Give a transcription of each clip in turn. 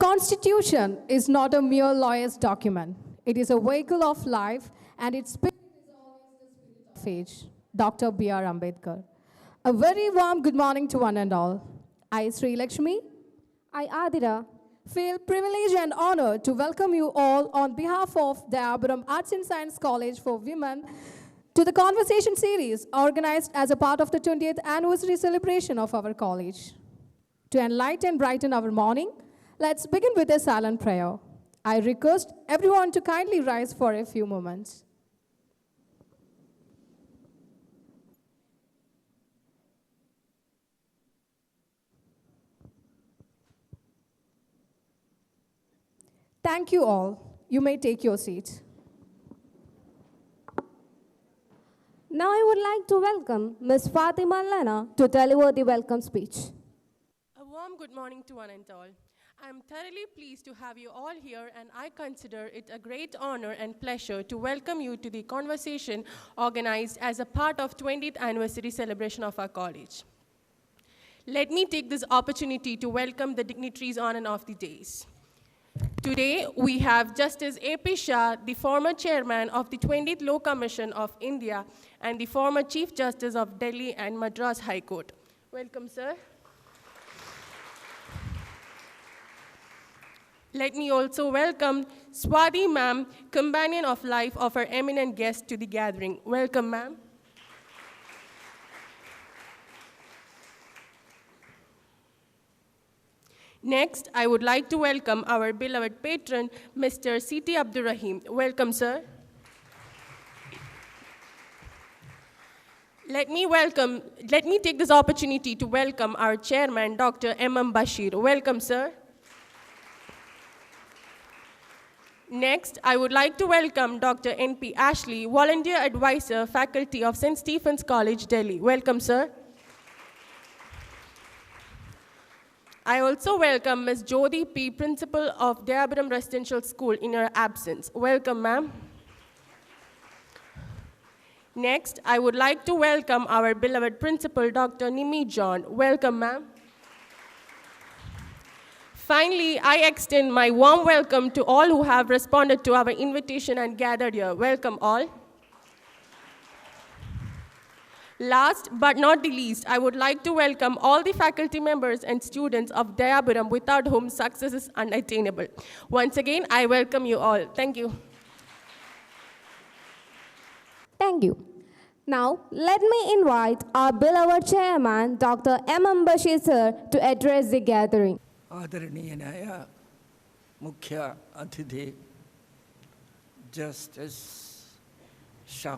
Constitution is not a mere lawyer's document. It is a vehicle of life, and its spirit is always the spirit of age. Dr. B.R. Ambedkar. A very warm good morning to one and all. I, Sri Lakshmi, I, Adira, feel privileged and honored to welcome you all on behalf of Dayapuram Arts and Science College for Women to the conversation series organized as a part of the 20th anniversary celebration of our college. To enlighten and brighten our morning, let's begin with a silent prayer. I request everyone to kindly rise for a few moments. Thank you all. You may take your seats. Now I would like to welcome Ms. Fatima Lana to deliver the welcome speech. A warm good morning to one and all. I am thoroughly pleased to have you all here, and I consider it a great honor and pleasure to welcome you to the conversation organized as a part of 20th anniversary celebration of our college. Let me take this opportunity to welcome the dignitaries on and off the days. Today, we have Justice A.P. Shah, the former chairman of the 20th Law Commission of India and the former Chief Justice of Delhi and Madras High Court. Welcome, sir. Let me also welcome Swati ma'am, companion of life of our eminent guest to the gathering. Welcome, ma'am. Next, I would like to welcome our beloved patron, Mr. Siti Abdurrahim. Welcome, sir. Let me take this opportunity to welcome our chairman, Dr. M.M. Bashir. Welcome, sir. Next, I would like to welcome Dr. N.P. Ashley, volunteer advisor, faculty of St. Stephen's College, Delhi. Welcome, sir. I also welcome Ms. Jyoti P., principal of Dayapuram Residential School, in her absence. Welcome, ma'am. Next, I would like to welcome our beloved principal, Dr. Nimi John. Welcome, ma'am. Finally, I extend my warm welcome to all who have responded to our invitation and gathered here. Welcome all. Last but not the least, I would like to welcome all the faculty members and students of Dayapuram, without whom success is unattainable. Once again, I welcome you all. Thank you. Thank you. Now, let me invite our beloved chairman, Dr. M.M. Bashir sir, to address the gathering. ആദരണീയനായ മുഖ്യ അതിഥി justice Shah,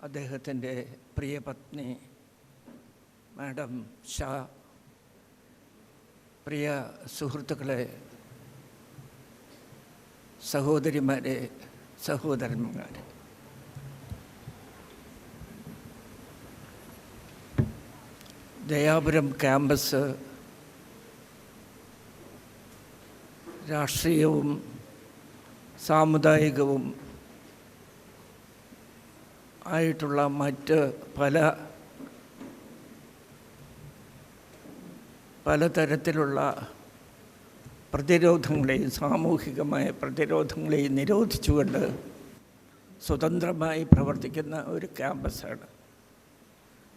അദ്ദേഹത്തിൻ്റെ പ്രിയപത്നി madam Shah, പ്രിയ സുഹൃത്തുക്കളെ, സഹോദരിമാരെ, സഹോദരന്മാരെ, Dayapuram campus രാഷ്ട്രീയവും സാമുദായികവും ആയിട്ടുള്ള മറ്റ് പലതരത്തിലുള്ള പ്രതിരോധങ്ങളെയും സാമൂഹികമായ പ്രതിരോധങ്ങളെയും നിരോധിച്ചുകൊണ്ട് സ്വതന്ത്രമായി പ്രവർത്തിക്കുന്ന ഒരു ക്യാമ്പസാണ്.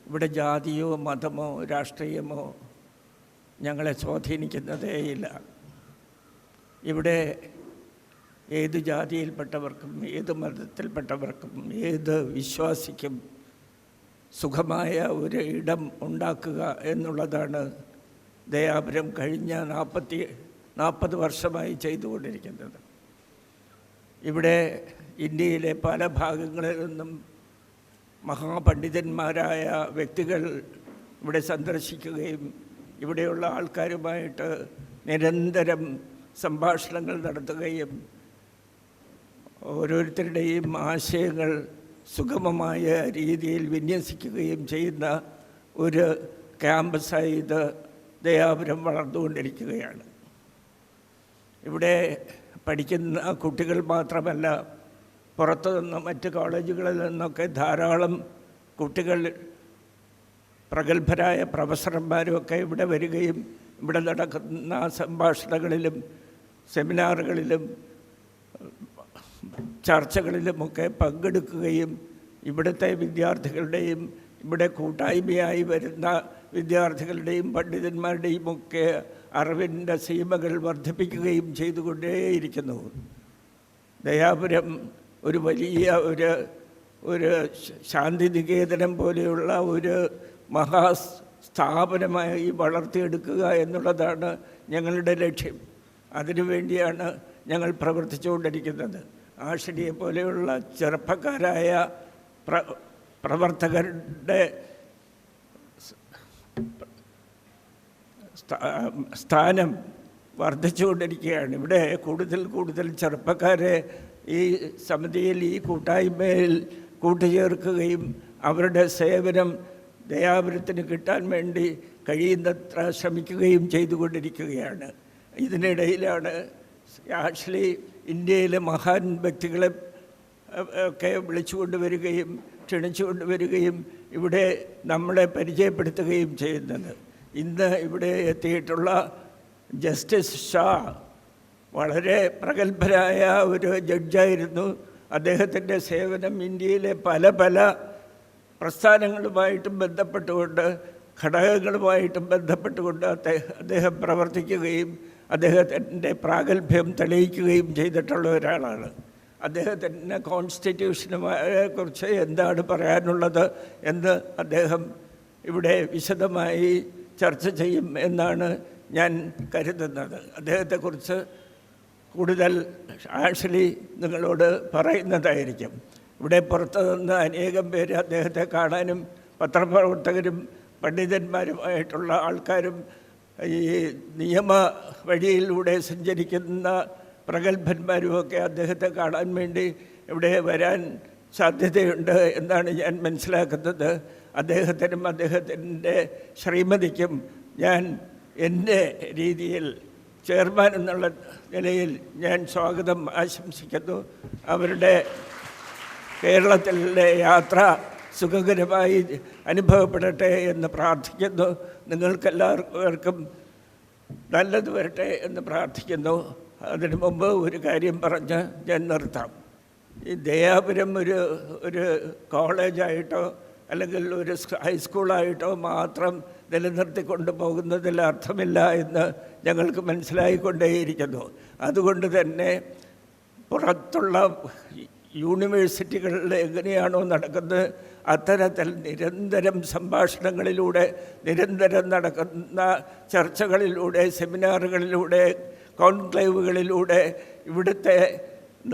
ഇവിടെ ജാതിയോ മതമോ രാഷ്ട്രീയമോ ഞങ്ങളെ സ്വാധീനിക്കുന്നതേയില്ല. ഇവിടെ ഏത് ജാതിയിൽപ്പെട്ടവർക്കും ഏത് മതത്തിൽപ്പെട്ടവർക്കും ഏത് വിശ്വാസിക്കും സുഖമായ ഒരു ഇടം ഉണ്ടാക്കുക എന്നുള്ളതാണ് ദയാപുരം കഴിഞ്ഞ 40 വർഷമായി ചെയ്തുകൊണ്ടിരിക്കുന്നത്. ഇവിടെ ഇന്ത്യയിലെ പല ഭാഗങ്ങളിൽ നിന്നും മഹാപണ്ഡിതന്മാരായ വ്യക്തികൾ ഇവിടെ സന്ദർശിക്കുകയും ഇവിടെയുള്ള ആൾക്കാരുമായിട്ട് നിരന്തരം സംഭാഷണങ്ങൾ നടത്തുകയും ഓരോരുത്തരുടെയും ആശയങ്ങൾ സുഗമമായ രീതിയിൽ വിന്യസിക്കുകയും ചെയ്യുന്ന ഒരു ക്യാമ്പസായി ഇത് ദയാപുരം വളർന്നുകൊണ്ടിരിക്കുകയാണ്. ഇവിടെ പഠിക്കുന്ന കുട്ടികൾ മാത്രമല്ല, പുറത്തു നിന്ന് മറ്റ് കോളേജുകളിൽ നിന്നൊക്കെ ധാരാളം കുട്ടികൾ, പ്രഗത്ഭരായ പ്രൊഫസർമാരുമൊക്കെ ഇവിടെ വരികയും ഇവിടെ നടക്കുന്ന സംഭാഷണങ്ങളിലും സെമിനാറുകളിലും ചർച്ചകളിലുമൊക്കെ പങ്കെടുക്കുകയും ഇവിടുത്തെ വിദ്യാർത്ഥികളുടെയും ഇവിടെ കൂട്ടായ്മയായി വരുന്ന വിദ്യാർത്ഥികളുടെയും പണ്ഡിതന്മാരുടെയും ഒക്കെ അറിവിൻ്റെ സീമകൾ വർദ്ധിപ്പിക്കുകയും ചെയ്തുകൊണ്ടേയിരിക്കുന്നു. ദയാപുരം ഒരു വലിയ ഒരു ശാന്തിനികേതനം പോലെയുള്ള ഒരു മഹാസ്ഥാപനമായി വളർത്തിയെടുക്കുക എന്നുള്ളതാണ് ഞങ്ങളുടെ ലക്ഷ്യം. അതിനുവേണ്ടിയാണ് ഞങ്ങൾ പ്രവർത്തിച്ചുകൊണ്ടിരിക്കുന്നത്. ആഷിനിയെ പോലെയുള്ള ചെറുപ്പക്കാരായ പ്രവർത്തകരുടെ സ്ഥാനം വർദ്ധിച്ചുകൊണ്ടിരിക്കുകയാണ്. ഇവിടെ കൂടുതൽ കൂടുതൽ ചെറുപ്പക്കാരെ ഈ സമിതിയിൽ, ഈ കൂട്ടായ്മയിൽ കൂട്ടുചേർക്കുകയും അവരുടെ സേവനം ദയാപുരത്തിന് കിട്ടാൻ വേണ്ടി കഴിയുന്നത്ര ശ്രമിക്കുകയും ചെയ്തുകൊണ്ടിരിക്കുകയാണ്. ഇതിനിടയിലാണ് ആക്ച്വലി ഇന്ത്യയിലെ മഹാൻ വ്യക്തികളെ ഒക്കെ വിളിച്ചുകൊണ്ടുവരികയും ക്ഷണിച്ചുകൊണ്ടുവരികയും ഇവിടെ നമ്മളെ പരിചയപ്പെടുത്തുകയും ചെയ്യുന്നത്. ഇന്ന് ഇവിടെ എത്തിയിട്ടുള്ള ജസ്റ്റിസ് ഷാ വളരെ പ്രഗത്ഭരായ ഒരു ജഡ്ജായിരുന്നു. അദ്ദേഹത്തിൻ്റെ സേവനം ഇന്ത്യയിലെ പല പല പ്രസ്ഥാനങ്ങളുമായിട്ടും ബന്ധപ്പെട്ടുകൊണ്ട്, ഘടകങ്ങളുമായിട്ടും ബന്ധപ്പെട്ടുകൊണ്ട് അദ്ദേഹം പ്രവർത്തിക്കുകയും അദ്ദേഹത്തിൻ്റെ പ്രാഗൽഭ്യം തെളിയിക്കുകയും ചെയ്തിട്ടുള്ള ഒരാളാണ്. അദ്ദേഹത്തിൻ്റെ കോൺസ്റ്റിറ്റ്യൂഷനെ എന്താണ് പറയാനുള്ളത് എന്ന് അദ്ദേഹം ഇവിടെ വിശദമായി ചർച്ച ചെയ്യും എന്നാണ് ഞാൻ കരുതുന്നത്. അദ്ദേഹത്തെക്കുറിച്ച് കൂടുതൽ ആക്ച്വലി നിങ്ങളോട് പറയുന്നതായിരിക്കും. ഇവിടെ പുറത്തു നിന്ന് അനേകം പേര് അദ്ദേഹത്തെ കാണാനും പത്രപ്രവർത്തകരും പണ്ഡിതന്മാരുമായിട്ടുള്ള ആൾക്കാരും ഈ നിയമ വഴിയിലൂടെ സഞ്ചരിക്കുന്ന പ്രഗത്ഭന്മാരുമൊക്കെ അദ്ദേഹത്തെ കാണാൻ വേണ്ടി ഇവിടെ വരാൻ സാധ്യതയുണ്ട് എന്നാണ് ഞാൻ മനസ്സിലാക്കുന്നത്. അദ്ദേഹത്തിനും അദ്ദേഹത്തിൻ്റെ ശ്രീമതിക്കും ഞാൻ എൻ്റെ രീതിയിൽ ചെയർമാൻ എന്നുള്ള നിലയിൽ ഞാൻ സ്വാഗതം ആശംസിക്കുന്നു. അവരുടെ കേരളത്തിലെ യാത്ര സുഖകരമായി അനുഭവപ്പെടട്ടെ എന്ന് പ്രാർത്ഥിക്കുന്നു. നിങ്ങൾക്കെല്ലാവർക്കും നല്ലത് വരട്ടെ എന്ന് പ്രാർത്ഥിക്കുന്നു. അതിനു മുമ്പ് ഒരു കാര്യം പറഞ്ഞ് ഞാൻ നിർത്താം. ഈ ദയാപുരം ഒരു കോളേജായിട്ടോ അല്ലെങ്കിൽ ഒരു ഹൈസ്കൂളായിട്ടോ മാത്രം നിലനിർത്തിക്കൊണ്ട് പോകുന്നതിൽ അർത്ഥമില്ല എന്ന് ഞങ്ങൾക്ക് മനസ്സിലായിക്കൊണ്ടേയിരിക്കുന്നു. അതുകൊണ്ട് തന്നെ പുറത്തുള്ള യൂണിവേഴ്സിറ്റികളിൽ എങ്ങനെയാണോ നടക്കുന്നത് അത്തരത്തിൽ നിരന്തരം സംഭാഷണങ്ങളിലൂടെ, നിരന്തരം നടക്കുന്ന ചർച്ചകളിലൂടെ, സെമിനാറുകളിലൂടെ, കോൺക്ലേവുകളിലൂടെ ഇവിടുത്തെ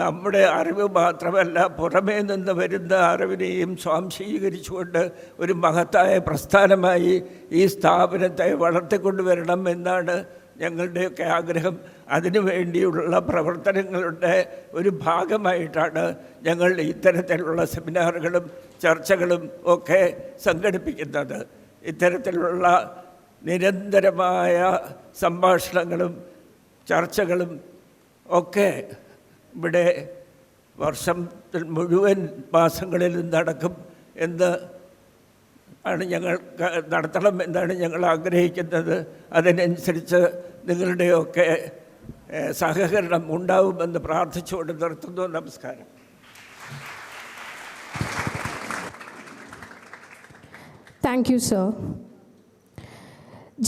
നമ്മുടെ അറിവ് മാത്രമല്ല പുറമേ നിന്ന് വരുന്ന അറിവിനെയും സ്വാംശീകരിച്ചുകൊണ്ട് ഒരു മഹത്തായ പ്രസ്ഥാനമായി ഈ സ്ഥാപനത്തെ വളർത്തിക്കൊണ്ടുവരണം എന്നാണ് ഞങ്ങളുടെയൊക്കെ ആഗ്രഹം. അതിനുവേണ്ടിയുള്ള പ്രവർത്തനങ്ങളുടെ ഒരു ഭാഗമായിട്ടാണ് ഞങ്ങൾ ഇത്തരത്തിലുള്ള സെമിനാറുകളും ചർച്ചകളും ഒക്കെ സംഘടിപ്പിക്കുന്നത്. ഇത്തരത്തിലുള്ള നിരന്തരമായ സംഭാഷണങ്ങളും ചർച്ചകളും ഒക്കെ ഇവിടെ വർഷത്തിൽ മുഴുവൻ മാസങ്ങളിലും നടക്കും എന്ന് ആണ് ഞങ്ങൾ നടത്തണം എന്നാണ് ഞങ്ങൾ ആഗ്രഹിക്കുന്നത്. അതിനനുസരിച്ച് നിങ്ങളുടെയൊക്കെ സഹകരണം ഉണ്ടാവുമെന്ന് പ്രാർത്ഥിച്ചുകൊണ്ട് നിർത്തുന്നു. നമസ്കാരം. Thank you, sir.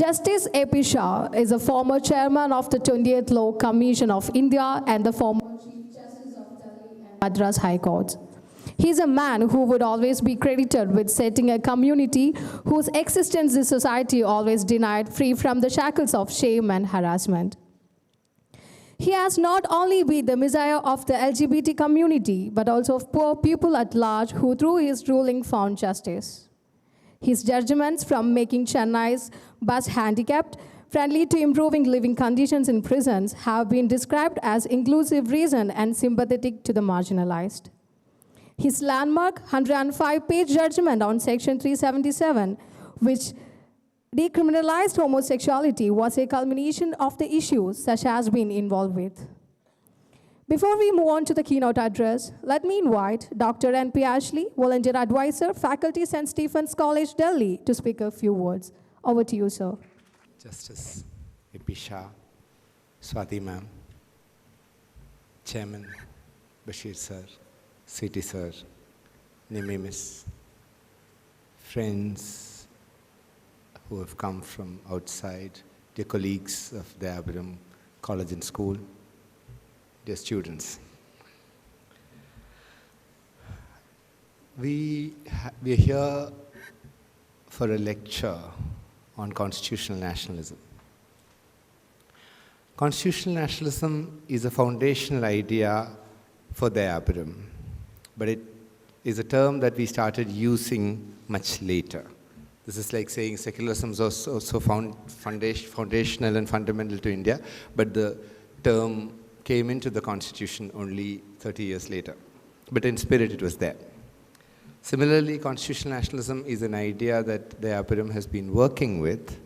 Justice A.P. Shah is a former chairman of the 20th Law Commission of India and the former Chief Justice of Delhi and Madras High Courts. He is a man who would always be credited with setting a community whose existence the society always denied, free from the shackles of shame and harassment. He has not only been the messiah of the LGBT community, but also of poor people at large who through his ruling found justice. His judgments, from making Chennai's bus handicapped friendly to improving living conditions in prisons, have been described as inclusive, reasoned, and sympathetic to the marginalized. His landmark 105-page judgment on Section 377, which decriminalized homosexuality, was a culmination of the issues Sasha has been involved with. Before we move on to the keynote address, let me invite Dr. N.P. Ashley, Volunteer Advisor, Faculty, St. Stephen's College, Delhi, to speak a few words. Over to you, sir. Justice. AP Shah, Swati ma'am, Chairman Bashir sir, CT sir, Nimi miss, friends who have come from outside, dear colleagues of Dayapuram College and School, dear students. We're here for a lecture on constitutional nationalism. Constitutional nationalism is a foundational idea for Dayapuram, but it is a term that we started using much later. This is like saying secularism is also foundational and fundamental to India, but the term came into the constitution only 30 years later. But in spirit, it was there. Similarly, constitutional nationalism is an idea that Dayapuram has been working with,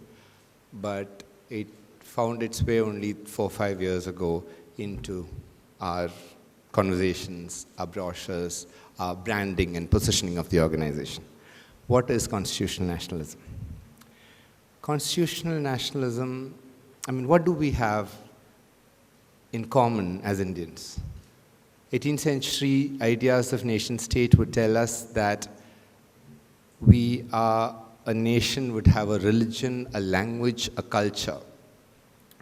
but it found its way only 4 or 5 years ago into our conversations, our brochures, our branding and positioning of the organization. What is constitutional nationalism? Constitutional nationalism, what do we have in common as Indians? 18th century ideas of nation state would tell us that we are a nation would have a religion, a language, a culture.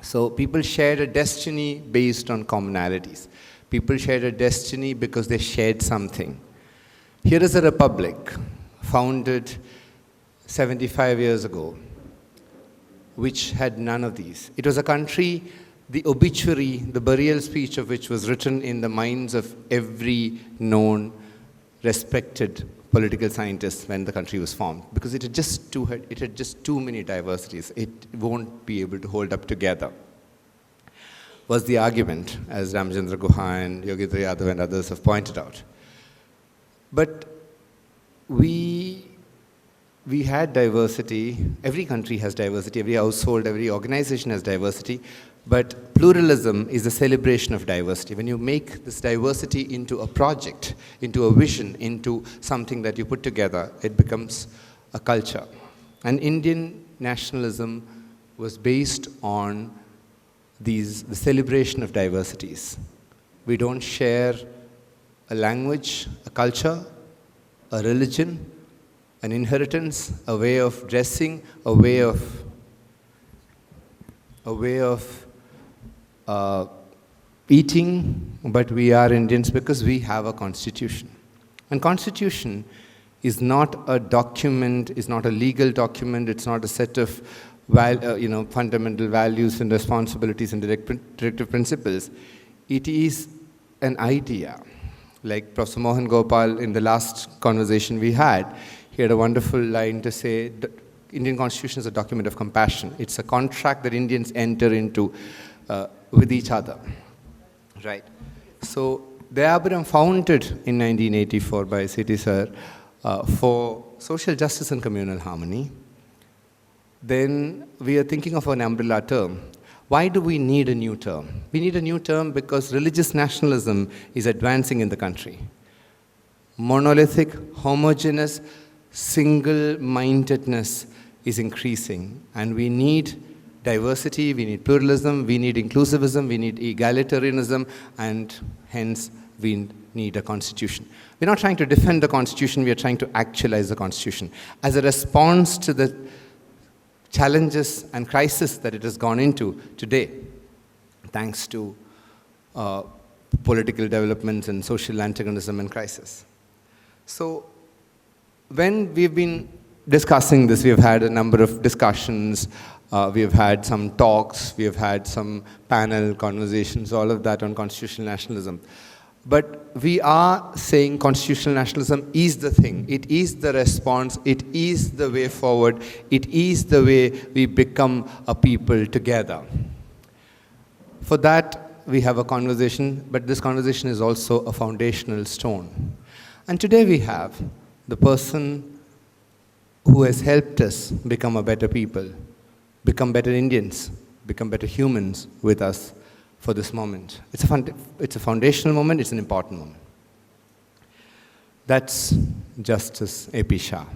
So people shared a destiny based on commonalities. People shared a destiny because they shared something. Here is a republic founded 75 years ago, which had none of these. It was a country, the obituary, the burial speech of which was written in the minds of every known, respected political scientist when the country was formed, because it had just too many diversities. It won't be able to hold up together, was the argument, as Ramchandra Guha and Yogendra Yadav and others have pointed out. But we had diversity. Every country has diversity. Every household, every organization has diversity. But pluralism is a celebration of diversity. When you make this diversity into a project, into a vision, into something that you put together, it becomes a culture. And Indian nationalism was based on the celebration of diversities. We don't share a language, a culture, a religion, an inheritance, a way of dressing, a way of eating, but we are Indians because we have a constitution. And constitution is not a document, is not a legal document, it's not a set of fundamental values and responsibilities and directive principles. It is an idea. Like Professor Mohan Gopal in the last conversation we had, he had a wonderful line to say, the Indian Constitution is a document of compassion. It's a contract that Indians enter into with each other, right? So Dayapuram founded in 1984 by CT sir for social justice and communal harmony. Then we are thinking of an umbrella term. Why do we need a new term? We need a new term because religious nationalism is advancing in the country. Monolithic, homogeneous, single-mindedness is increasing, and we need diversity, we need pluralism, we need inclusivism, we need egalitarianism, and hence we need a constitution. We're not trying to defend the constitution, we are trying to actualize the constitution. As a response to the challenges and crisis that it has gone into today, thanks to political developments and social antagonism and crisis. So when we've been discussing this, we've had a number of discussions, we have had some talks, we have had some panel conversations, all of that on constitutional nationalism. But we are saying constitutional nationalism is the thing. It is the response. It is the way forward. It is the way we become a people together. For that, we have a conversation, but this conversation is also a foundational stone. And today we have the person who has helped us become a better people, become better Indians, become better humans with us for this moment. It's a foundational moment, it's an important moment. That's Justice AP Shah.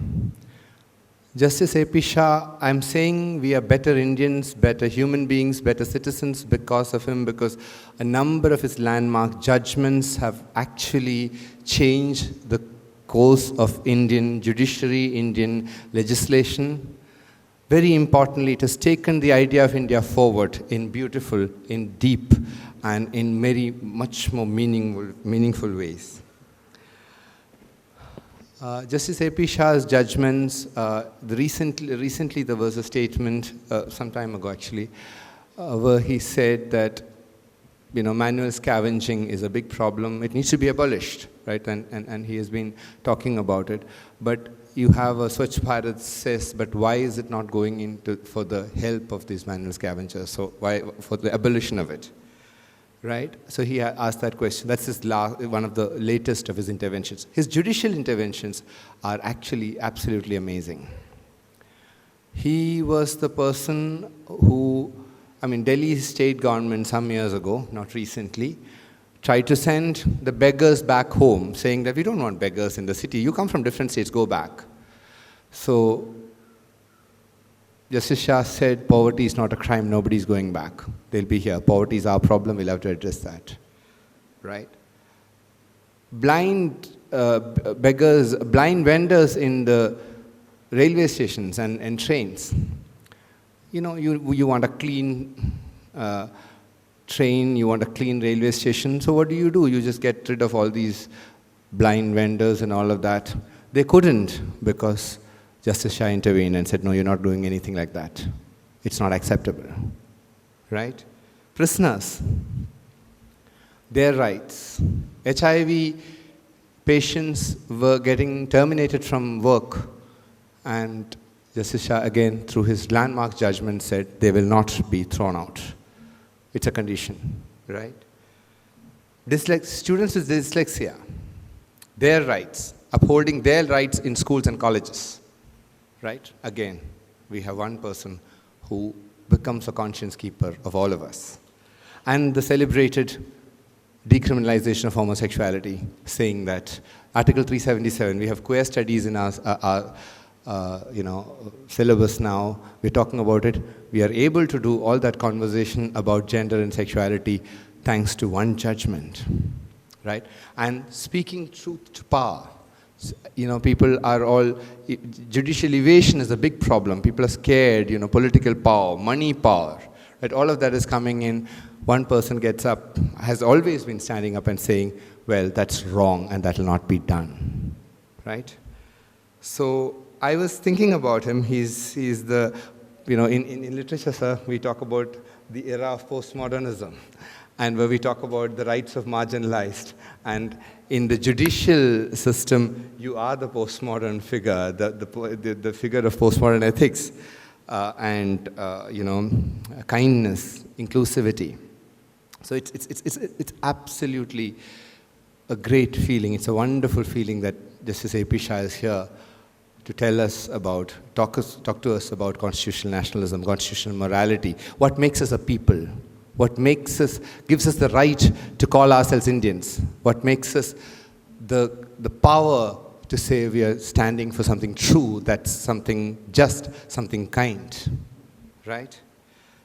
Justice A.P. Shah, I'm saying we are better Indians, better human beings, better citizens because of him, because a number of his landmark judgments have actually changed the course of Indian judiciary, Indian legislation. Very importantly, it has taken the idea of India forward in beautiful, in deep, and in very much more meaningful ways. Justice A.P. Shah's judgments, recently there was a statement, some time ago actually, where he said that, manual scavenging is a big problem. It needs to be abolished, right? And he has been talking about it. But you have a Swachh Bharat says, but why is it not going into for the help of these manual scavengers? So why for the abolition of it? Right? So he asked that question. That's one of the latest of his interventions. His judicial interventions are actually absolutely amazing. He was the person who, Delhi state government some years ago, not recently, tried to send the beggars back home, saying that we don't want beggars in the city. You come from different states, go back. So Justice Shah said, poverty is not a crime, nobody's going back. They'll be here. Poverty is our problem, we'll have to address that. Right? Blind beggars, blind vendors in the railway stations and trains. You want a clean train, you want a clean railway station, so what do? You just get rid of all these blind vendors and all of that. They couldn't, because Justice Shah intervened and said, no, you're not doing anything like that. It's not acceptable, right? Prisoners, their rights. HIV patients were getting terminated from work, and Justice Shah, again, through his landmark judgment, said they will not be thrown out. It's a condition, right? Students with dyslexia, their rights, upholding their rights in schools and colleges. Right? Again, we have one person who becomes a conscience keeper of all of us. And the celebrated decriminalization of homosexuality, saying that Article 377, we have queer studies in our syllabus now. We're talking about it. We are able to do all that conversation about gender and sexuality thanks to one judgment. Right? And speaking truth to power. People are all, judicial evasion is a big problem. People are scared, political power, money power, right? All of that is coming in. One person gets up, has always been standing up and saying, well, that's wrong and that will not be done, right? So I was thinking about him. He's the, in literature, sir, we talk about the era of postmodernism, and where we talk about the rights of marginalized. And in the judicial system, you are the postmodern figure, the figure of postmodern ethics, and kindness, inclusivity. So it's absolutely a great feeling. It's a wonderful feeling that Justice A.P. Shah is here to tell us about, talk to us about constitutional nationalism, constitutional morality, what makes us a people. What gives us the right to call ourselves Indians? What makes us the power to say we are standing for something true, that's something just, something kind, right?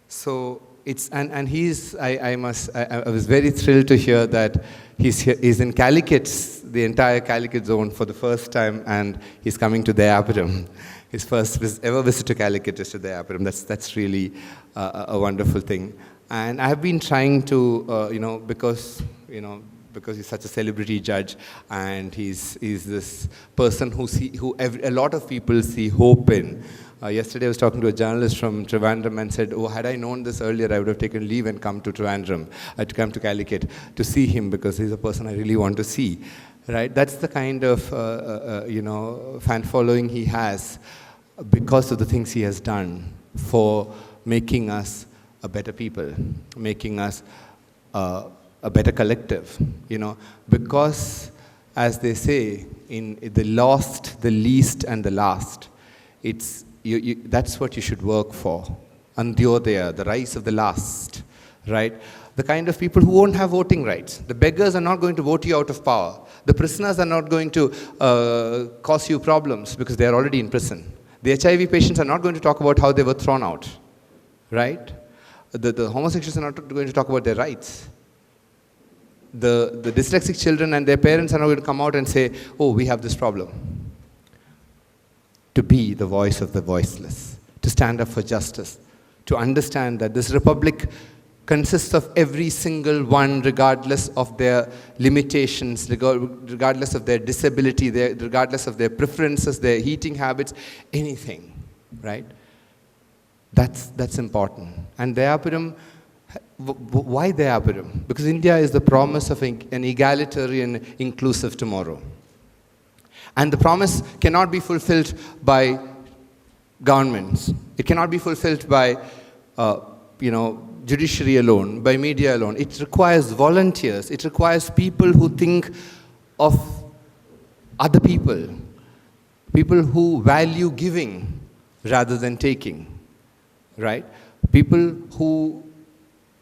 So it's, and he's, I was very thrilled to hear that he's in Calicut, the entire Calicut zone for the first time, and he's coming to Dayapuram. His first ever visit to Calicut is to Dayapuram. That's really a wonderful thing. And I have been trying to, because he's such a celebrity judge, and he's this person who a lot of people see hope in. Yesterday I was talking to a journalist from Trivandrum and said, oh, had I known this earlier, I would have taken leave and come to Trivandrum, to come to Calicut to see him, because he's a person I really want to see. Right? That's the kind of, fan following he has because of the things he has done for making us a better people, making us a better collective, because, as they say, in the lost, the least, and the last, that's what you should work for. Antyodaya, the rise of the last, right? The kind of people who won't have voting rights. The beggars are not going to vote you out of power. The prisoners are not going to cause you problems because they are already in prison. The HIV patients are not going to talk about how they were thrown out, right? The homosexuals are not going to talk about their rights. The dyslexic children and their parents are not going to come out and say, oh, we have this problem. To be the voice of the voiceless, to stand up for justice, to understand that this republic consists of every single one, regardless of their limitations, regardless of their disability, regardless of their preferences, their eating habits, anything, right? That's important. And Dayapuram, why Dayapuram? Because India is the promise of an egalitarian, inclusive tomorrow. And the promise cannot be fulfilled by governments. It cannot be fulfilled by, judiciary alone, by media alone. It requires volunteers. It requires people who think of other people, people who value giving rather than taking, right? People who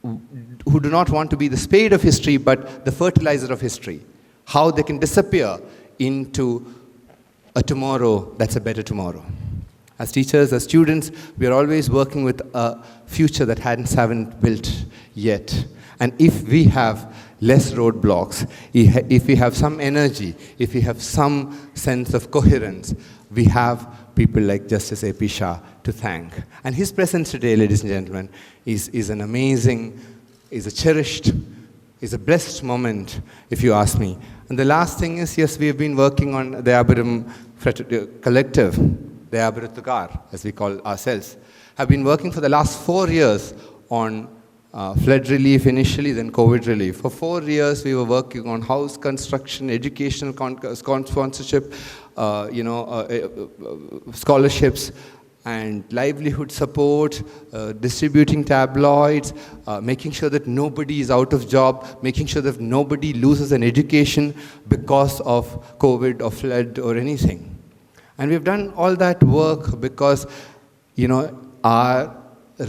do not want to be the spade of history, but the fertilizer of history. How they can disappear into a tomorrow that's a better tomorrow. As teachers, as students, we are always working with a future that haven't built yet. And if we have less roadblocks, if we have some energy, if we have some sense of coherence, we have people like Justice A.P. Shah to thank. And his presence today, ladies and gentlemen, is an amazing, is a cherished, is a blessed moment, if you ask me. And the last thing is, yes, we have been working on the Dayapuram collective, Dayapuram, as we call ourselves, have been working for the last 4 years on flood relief initially, then COVID relief. For 4 years, we were working on house construction, educational sponsorship, scholarships, and livelihood support, distributing tabloids, making sure that nobody is out of job, making sure that nobody loses an education because of COVID or flood or anything. And we've done all that work because, our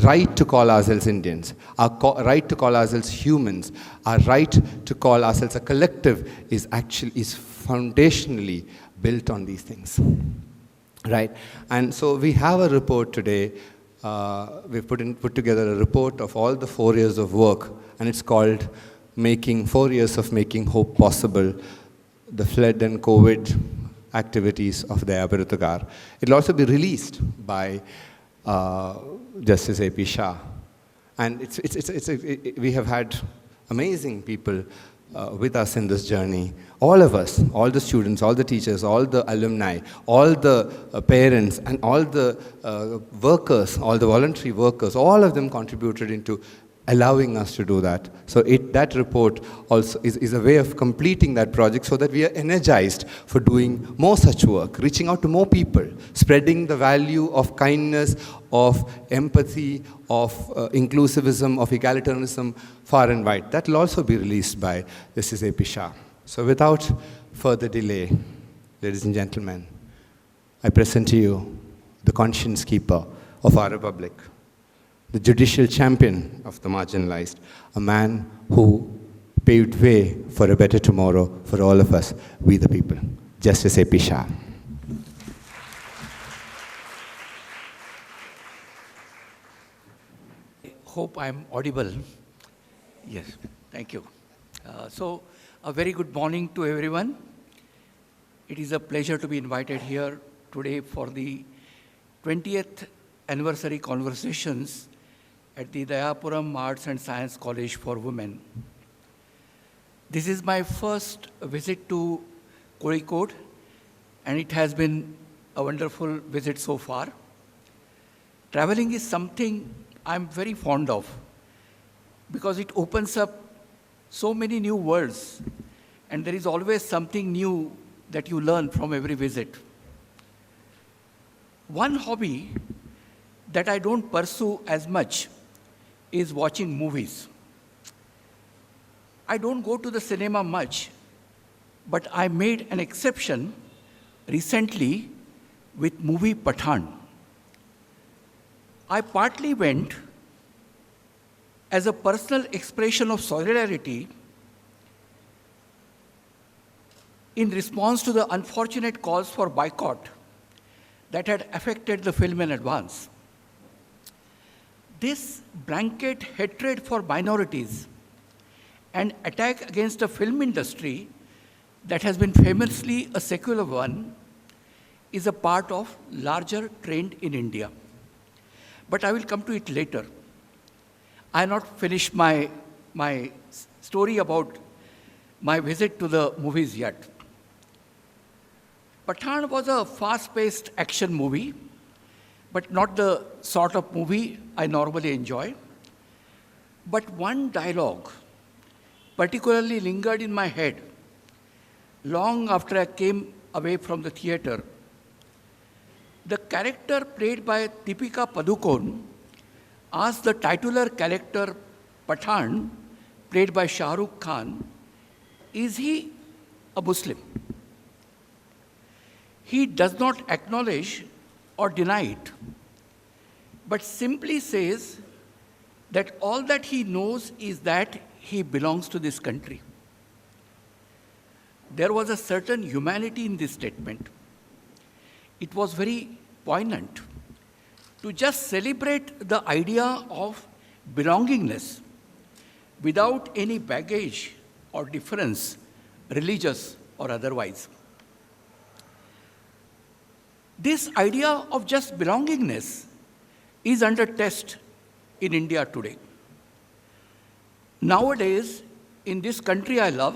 right to call ourselves Indians, our right to call ourselves humans, our right to call ourselves a collective is foundationally built on these things, right? And so we have a report today. We've put together a report of all the 4 years of work, and it's called 4 Years of Making Hope Possible, the flood and COVID activities of the Dayapuram. It will also be released by Justice A.P. Shah. And we have had amazing people with us in this journey. All of us, all the students, all the teachers, all the alumni, all the parents, and all the workers, all the voluntary workers, all of them contributed into allowing us to do that. So that report also is a way of completing that project so that we are energized for doing more such work, reaching out to more people, spreading the value of kindness, of empathy, of inclusivism, of egalitarianism far and wide. That will also be released by Justice A.P. Shah. So without further delay, ladies and gentlemen, I present to you the conscience keeper of our republic, the judicial champion of the marginalized, a man who paved way for a better tomorrow for all of us, we the people, Justice A.P. Shah. Hope I'm audible. Yes, thank you. So, a very good morning to everyone. It is a pleasure to be invited here today for the 20th anniversary conversations at the Dayapuram Arts and Science College for Women. This is my first visit to Kozhikode, and it has been a wonderful visit so far. Traveling is something I'm very fond of because it opens up so many new worlds, and there is always something new that you learn from every visit. One hobby that I don't pursue as much is watching movies. I don't go to the cinema much, but I made an exception recently with movie Pathan. I partly went as a personal expression of solidarity in response to the unfortunate calls for boycott that had affected the film in advance. This blanket hatred for minorities and attack against a film industry that has been famously a secular one is a part of larger trend in India. But I will come to it later. I have not finished my story about my visit to the movies yet. Pathan was a fast-paced action movie, but not the sort of movie I normally enjoy. But one dialogue particularly lingered in my head long after I came away from the theater. The character played by Deepika Padukone asked the titular character Pathan, played by Shah Rukh Khan, is he a Muslim? He does not acknowledge or deny it, but simply says that all that he knows is that he belongs to this country. There was a certain humanity in this statement. It was very poignant to just celebrate the idea of belongingness without any baggage or difference, religious or otherwise. This idea of just belongingness is under test in India today. Nowadays, in this country I love,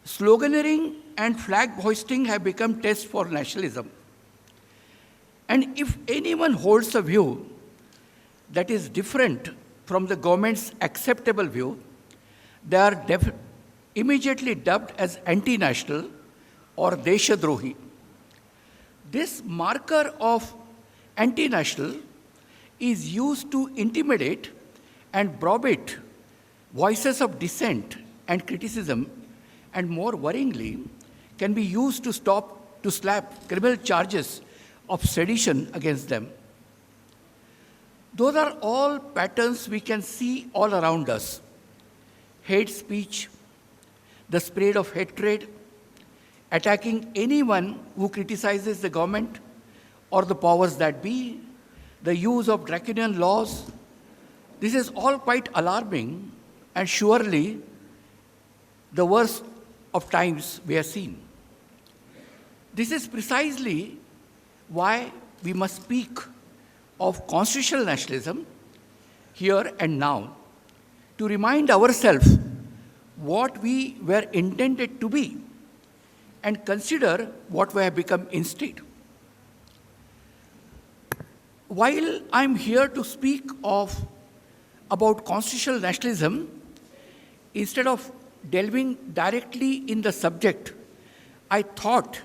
sloganeering and flag hoisting have become tests for nationalism. And if anyone holds a view that is different from the government's acceptable view, they are immediately dubbed as anti-national or Deshadrohi. This marker of anti-national is used to intimidate and browbeat voices of dissent and criticism, and more worryingly, can be used to slap criminal charges of sedition against them. Those are all patterns we can see all around us. Hate speech, the spread of hatred, attacking anyone who criticizes the government or the powers that be, the use of draconian laws. This is all quite alarming and surely the worst of times we have seen. This is precisely why we must speak of constitutional nationalism here and now, to remind ourselves what we were intended to be and consider what we have become instead. While I'm here to speak about constitutional nationalism, instead of delving directly in the subject, I thought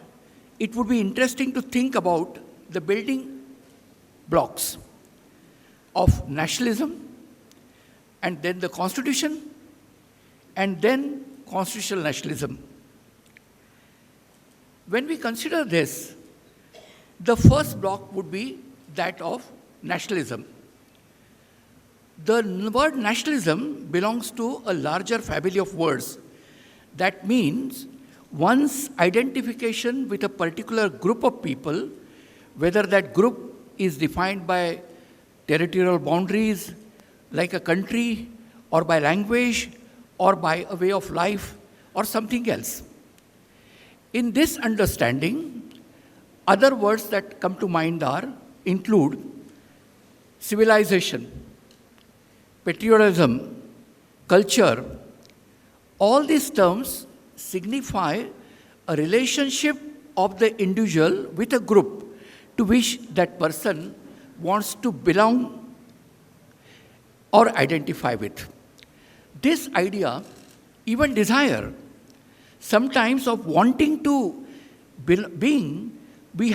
it would be interesting to think about the building blocks of nationalism, and then the Constitution, and then constitutional nationalism. When we consider this, the first block would be that of nationalism. The word nationalism belongs to a larger family of words. That means one's identification with a particular group of people, whether that group is defined by territorial boundaries, like a country, or by language, or by a way of life, or something else. In this understanding, other words that come to mind include civilization, patriotism, culture. All these terms signify a relationship of the individual with a group to which that person wants to belong or identify with. This idea, even desire, sometimes of wanting to being, we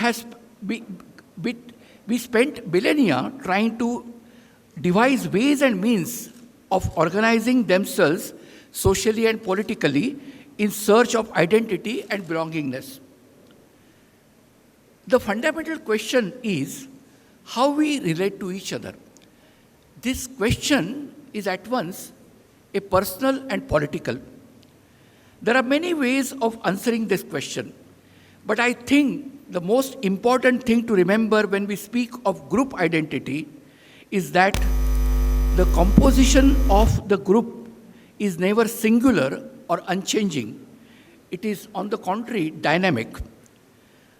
spent millennia trying to devise ways and means of organizing themselves socially and politically in search of identity and belongingness. The fundamental question is how we relate to each other. This question is at once a personal and political. There are many ways of answering this question, but I think the most important thing to remember when we speak of group identity is that the composition of the group is never singular or unchanging. It is, on the contrary, dynamic.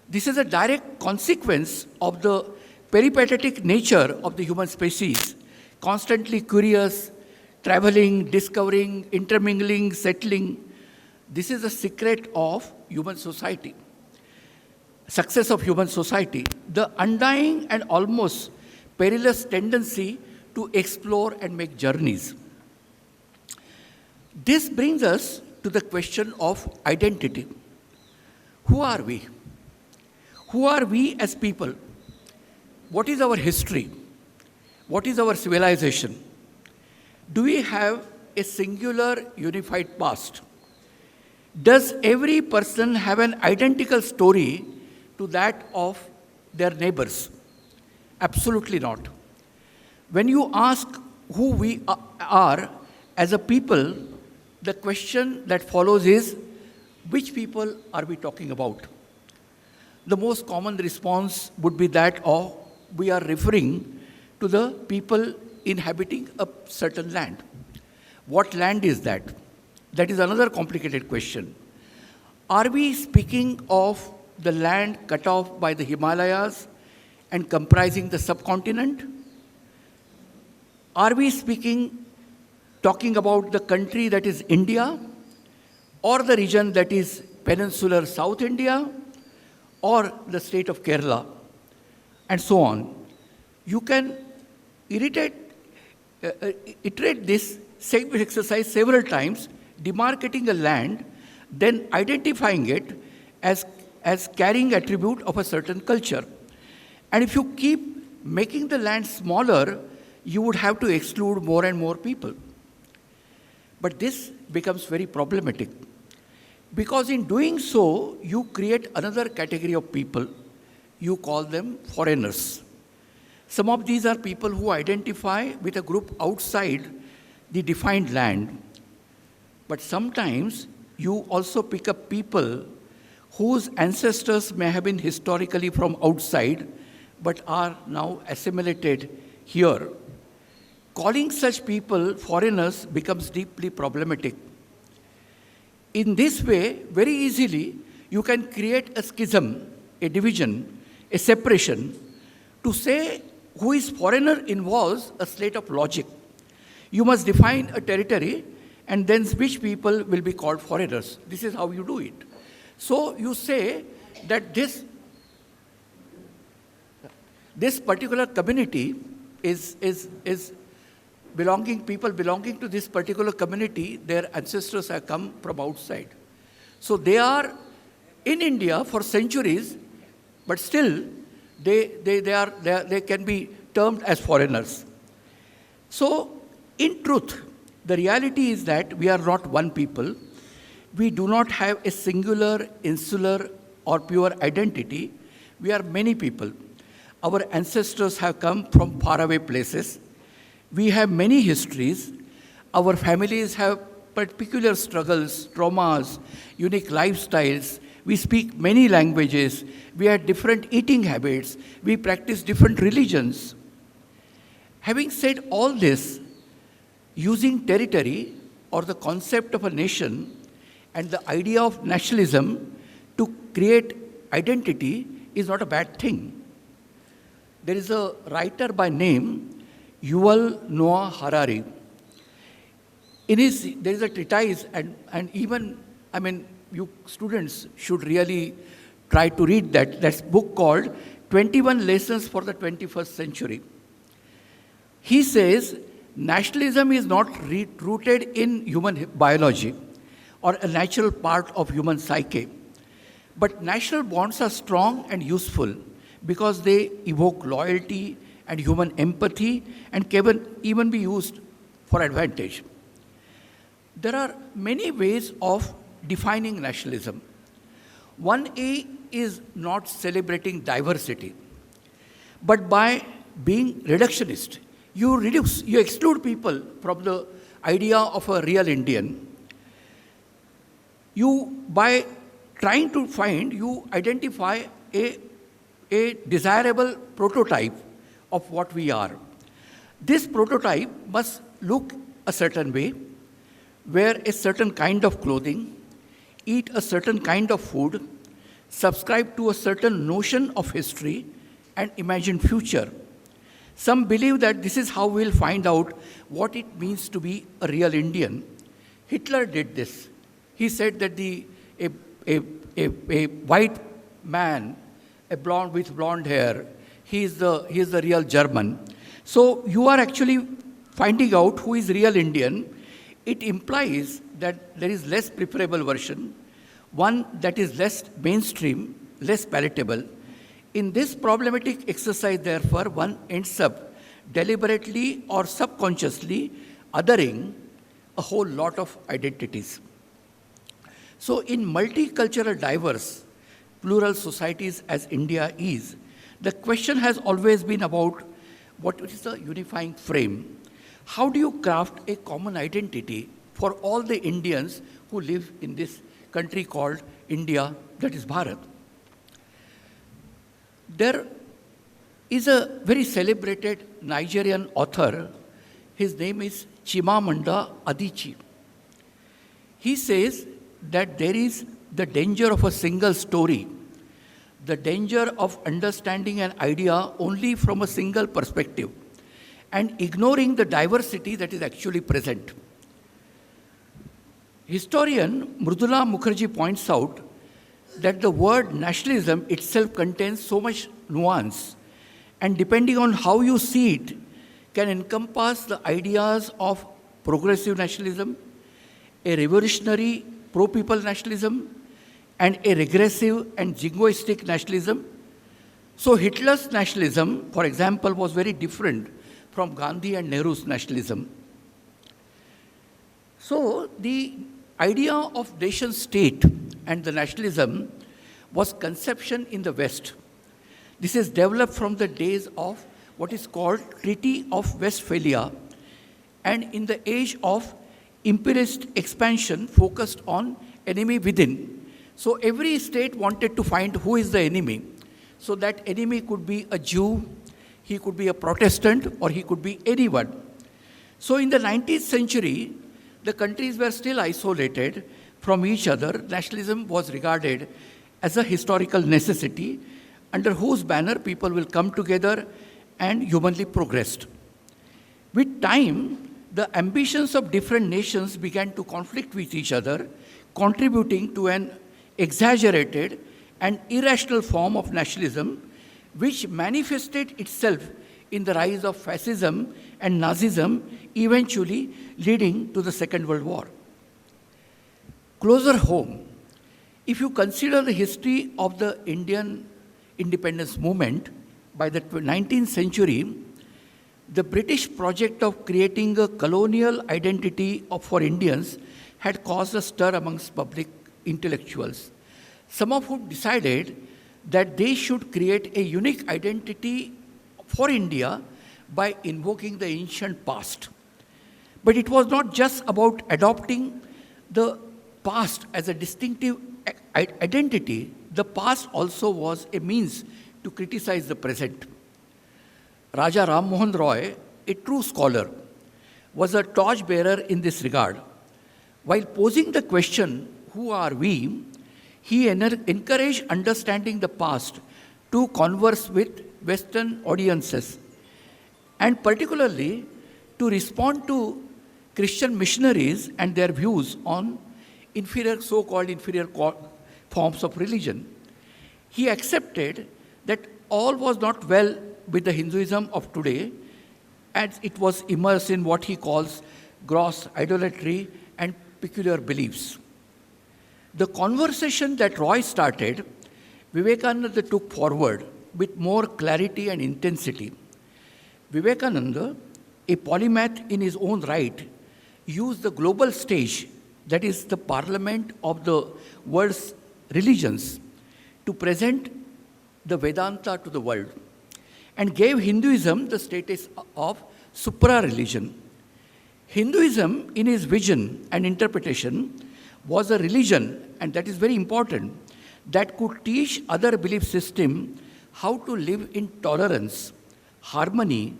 This is a direct consequence of the peripatetic nature of the human species, constantly curious, traveling, discovering, intermingling, settling. This is the secret of human society, success of human society, the undying and almost perilous tendency to explore and make journeys. This brings us to the question of identity. Who are we? Who are we as people? What is our history? What is our civilization? Do we have a singular unified past? Does every person have an identical story to that of their neighbors? Absolutely not. When you ask who we are as a people, the question that follows is, which people are we talking about? The most common response would be that of, we are referring to the people inhabiting a certain land. What land is that? That is another complicated question. Are we speaking of the land cut off by the Himalayas and comprising the subcontinent? Are we talking about the country that is India, or the region that is peninsular South India, or the state of Kerala, and so on? You can iterate this exercise several times, demarcating a land, then identifying it as carrying attribute of a certain culture. And if you keep making the land smaller, you would have to exclude more and more people. But this becomes very problematic, because in doing so, you create another category of people. You call them foreigners. Some of these are people who identify with a group outside the defined land. But sometimes you also pick up people whose ancestors may have been historically from outside, but are now assimilated here. Calling such people foreigners becomes deeply problematic. In this way, very easily, you can create a schism, a division, a separation. To say who is foreigner involves a slate of logic. You must define a territory, and then which people will be called foreigners. This is how you do it. So you say that this particular community is people belonging to this particular community, their ancestors have come from outside. So they are in India for centuries, but still they can be termed as foreigners. So in truth, the reality is that we are not one people. We do not have a singular, insular, or pure identity. We are many people. Our ancestors have come from faraway places. We have many histories. Our families have particular struggles, traumas, unique lifestyles. We speak many languages. We have different eating habits. We practice different religions. Having said all this, using territory or the concept of a nation and the idea of nationalism to create identity is not a bad thing. There is a writer by name Yuval Noah Harari. There is a treatise, and even, you students should really try to read that. That's a book called 21 Lessons for the 21st Century. He says, nationalism is not rooted in human biology or a natural part of human psyche. But national bonds are strong and useful because they evoke loyalty and human empathy and can even be used for advantage. There are many ways of defining nationalism. One A is not celebrating diversity, but by being reductionist. You exclude people from the idea of a real Indian. By trying to you identify a a desirable prototype of what we are. This prototype must look a certain way, wear a certain kind of clothing, eat a certain kind of food, subscribe to a certain notion of history, and imagine future. Some believe that this is how we'll find out what it means to be a real Indian. Hitler did this. He said that a white man, a blonde with blonde hair, he is the real German. So you are actually finding out who is real Indian. It implies that there is less preferable version, one that is less mainstream, less palatable. In this problematic exercise, therefore, one ends up deliberately or subconsciously othering a whole lot of identities. So in multicultural, diverse, plural societies as India is, the question has always been about what is the unifying frame. How do you craft a common identity for all the Indians who live in this country called India, that is Bharat? There is a very celebrated Nigerian author. His name is Chimamanda Adichie. He says that there is the danger of a single story, the danger of understanding an idea only from a single perspective and ignoring the diversity that is actually present. Historian Mridula Mukherjee points out that the word nationalism itself contains so much nuance, and depending on how you see it, can encompass the ideas of progressive nationalism, a revolutionary pro-people nationalism, and a regressive and jingoistic nationalism. So Hitler's nationalism, for example, was very different from Gandhi and Nehru's nationalism. So the idea of nation state and the nationalism was conception in the West. This is developed from the days of what is called Treaty of Westphalia, and in the age of imperialist expansion focused on enemy within. So every state wanted to find who is the enemy. So that enemy could be a Jew, he could be a Protestant, or he could be anyone. So in the 19th century, the countries were still isolated from each other. Nationalism was regarded as a historical necessity under whose banner people will come together and humanly progressed. With time, the ambitions of different nations began to conflict with each other, contributing to an exaggerated and irrational form of nationalism, which manifested itself in the rise of fascism and Nazism, eventually leading to the Second World War. Closer home, if you consider the history of the Indian independence movement, by the 19th century, the British project of creating a colonial identity for Indians had caused a stir amongst public intellectuals, some of whom decided that they should create a unique identity for India by invoking the ancient past. But it was not just about adopting the past as a distinctive identity. The past also was a means to criticize the present. Raja Ram Mohan Roy, a true scholar, was a torchbearer in this regard. While posing the question, who are we, he encouraged understanding the past to converse with Western audiences, and particularly to respond to Christian missionaries and their views on so-called inferior forms of religion. He accepted that all was not well with the Hinduism of today, as it was immersed in what he calls gross idolatry and peculiar beliefs. The conversation that Roy started, Vivekananda took forward with more clarity and intensity. Vivekananda, a polymath in his own right, used the global stage, that is the parliament of the world's religions, to present the Vedanta to the world, and gave Hinduism the status of supra-religion. Hinduism, in his vision and interpretation, was a religion, and that is very important, that could teach other belief systems how to live in tolerance, harmony,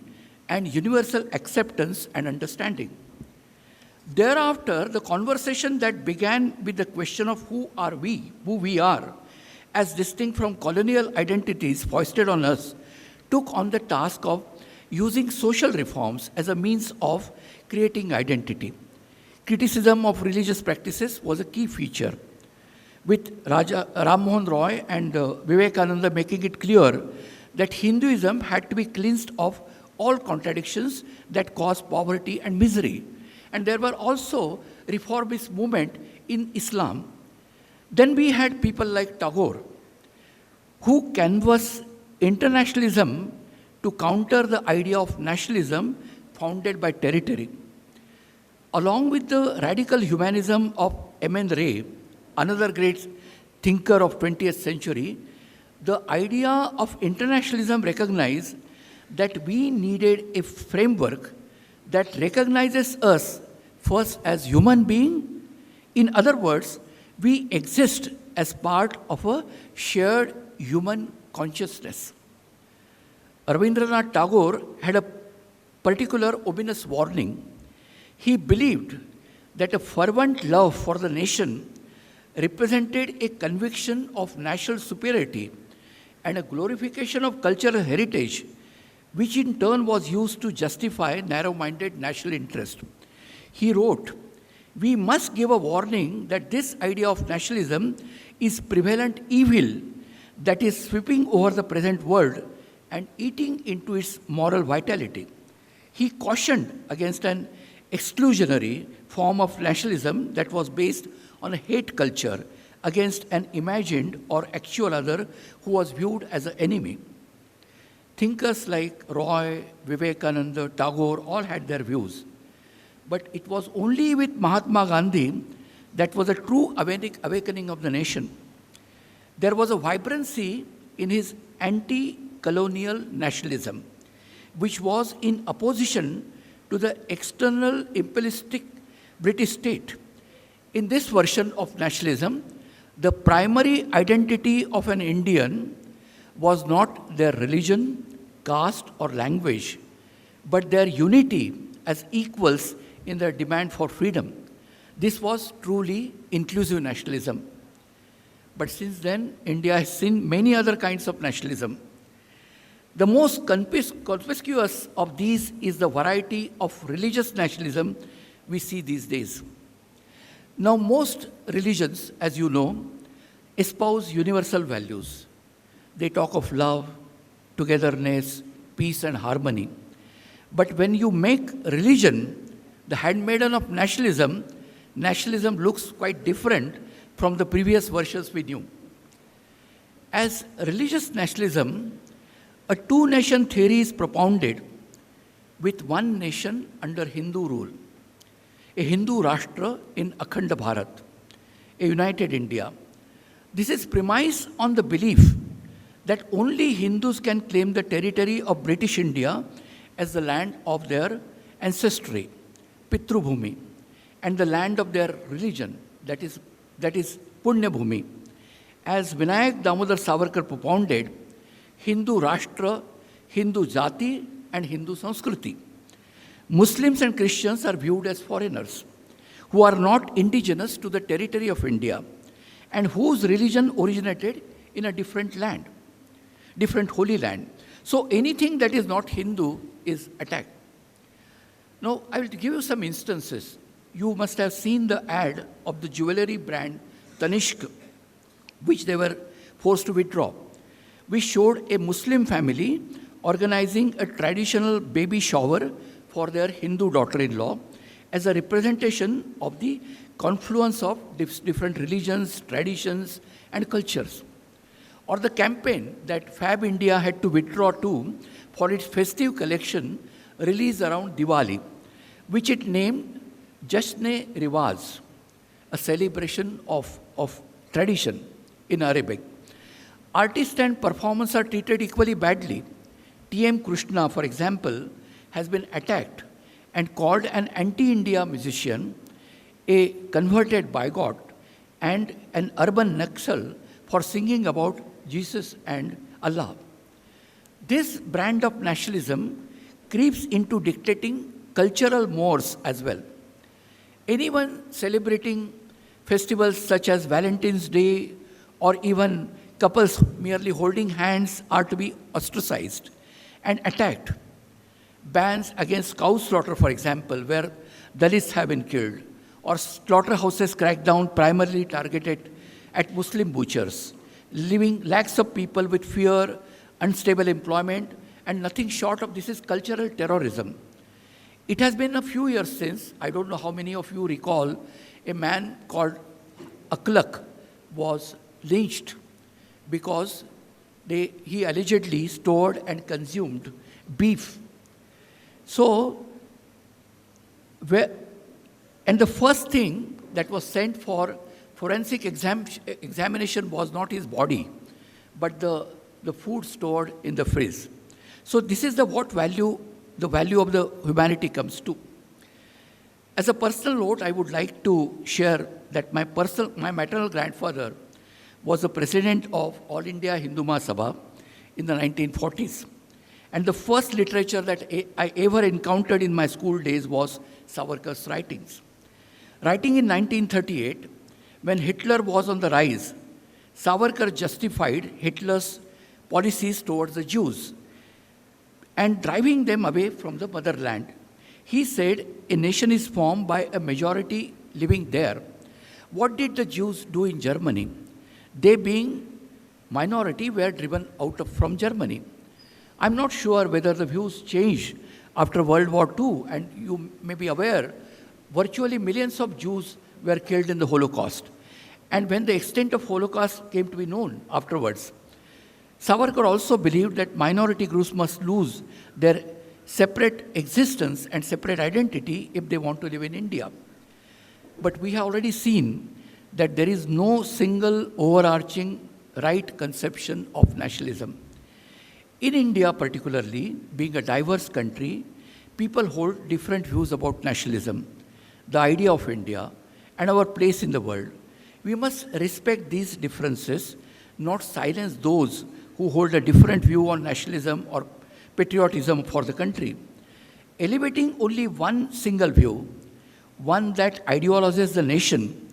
and universal acceptance and understanding. Thereafter, the conversation that began with the question of who we are, as distinct from colonial identities foisted on us, took on the task of using social reforms as a means of creating identity. Criticism of religious practices was a key feature, with Ram Mohan Roy and Vivekananda making it clear that Hinduism had to be cleansed of all contradictions that cause poverty and misery. And there were also reformist movement in Islam. Then we had people like Tagore, who canvassed internationalism to counter the idea of nationalism founded by territory. Along with the radical humanism of M.N. Ray, another great thinker of 20th century, the idea of internationalism recognized that we needed a framework that recognizes us first as human being. In other words, we exist as part of a shared human consciousness. Rabindranath Tagore had a particular ominous warning. He believed that a fervent love for the nation represented a conviction of national superiority and a glorification of cultural heritage, which in turn was used to justify narrow-minded national interest. He wrote, "We must give a warning that this idea of nationalism is prevalent evil that is sweeping over the present world and eating into its moral vitality." He cautioned against an exclusionary form of nationalism that was based on a hate culture against an imagined or actual other who was viewed as an enemy. Thinkers like Roy, Vivekananda, Tagore all had their views. But it was only with Mahatma Gandhi that was a true awakening of the nation. There was a vibrancy in his anti-colonial nationalism, which was in opposition to the external imperialistic British state. In this version of nationalism, the primary identity of an Indian was not their religion, caste, or language, but their unity as equals in their demand for freedom. This was truly inclusive nationalism. But since then, India has seen many other kinds of nationalism. The most conspicuous of these is the variety of religious nationalism we see these days. Now, most religions, as you know, espouse universal values. They talk of love, togetherness, peace, and harmony. But when you make religion the handmaiden of nationalism, nationalism looks quite different from the previous versions we knew. As religious nationalism, a two-nation theory is propounded with one nation under Hindu rule, a Hindu Rashtra in Akhanda Bharat, a united India. This is premised on the belief that only Hindus can claim the territory of British India as the land of their ancestry, Pitru Bhumi, and the land of their religion, that is Punya Bhumi. As Vinayak Damodar Savarkar propounded, Hindu Rashtra, Hindu Jati, and Hindu Sanskriti. Muslims and Christians are viewed as foreigners who are not indigenous to the territory of India and whose religion originated in a different land, different holy land. So anything that is not Hindu is attacked. Now, I will give you some instances. You must have seen the ad of the jewelry brand Tanishq, which they were forced to withdraw. We showed a Muslim family organizing a traditional baby shower for their Hindu daughter-in-law as a representation of the confluence of different religions, traditions, and cultures. Or the campaign that Fab India had to withdraw to for its festive collection released around Diwali, which it named Jashn-e-Riwaz, a celebration of tradition in Arabic. Artists and performers are treated equally badly. T.M. Krishna, for example, has been attacked and called an anti-India musician, a converted bigot, and an urban Naxal for singing about Jesus and Allah. This brand of nationalism creeps into dictating cultural mores as well. Anyone celebrating festivals such as Valentine's Day or even couples merely holding hands are to be ostracized and attacked. Bans against cow slaughter, for example, where Dalits have been killed, or slaughterhouses cracked down primarily targeted at Muslim butchers, leaving lakhs of people with fear, unstable employment, and nothing short of this is cultural terrorism. It has been a few years since, I don't know how many of you recall, a man called Aklak was lynched because he allegedly stored and consumed beef. So, and the first thing that was sent for forensic examination was not his body, but the food stored in the fridge. So this is the value of the humanity comes to. As a personal note, I would like to share that my maternal grandfather was the president of All India Hindu Mahasabha in the 1940s. And the first literature that I ever encountered in my school days was Savarkar's writings. Writing in 1938, when Hitler was on the rise, Savarkar justified Hitler's policies towards the Jews and driving them away from the motherland. He said, a nation is formed by a majority living there. What did the Jews do in Germany? They, being minority, were driven out from Germany. I'm not sure whether the views changed after World War II, and you may be aware, virtually millions of Jews were killed in the Holocaust. And when the extent of Holocaust came to be known afterwards, Savarkar also believed that minority groups must lose their separate existence and separate identity if they want to live in India. But we have already seen that there is no single overarching right conception of nationalism. In India particularly, being a diverse country, people hold different views about nationalism, the idea of India, and our place in the world. We must respect these differences, not silence those who hold a different view on nationalism or patriotism for the country. Elevating only one single view, one that ideologizes the nation,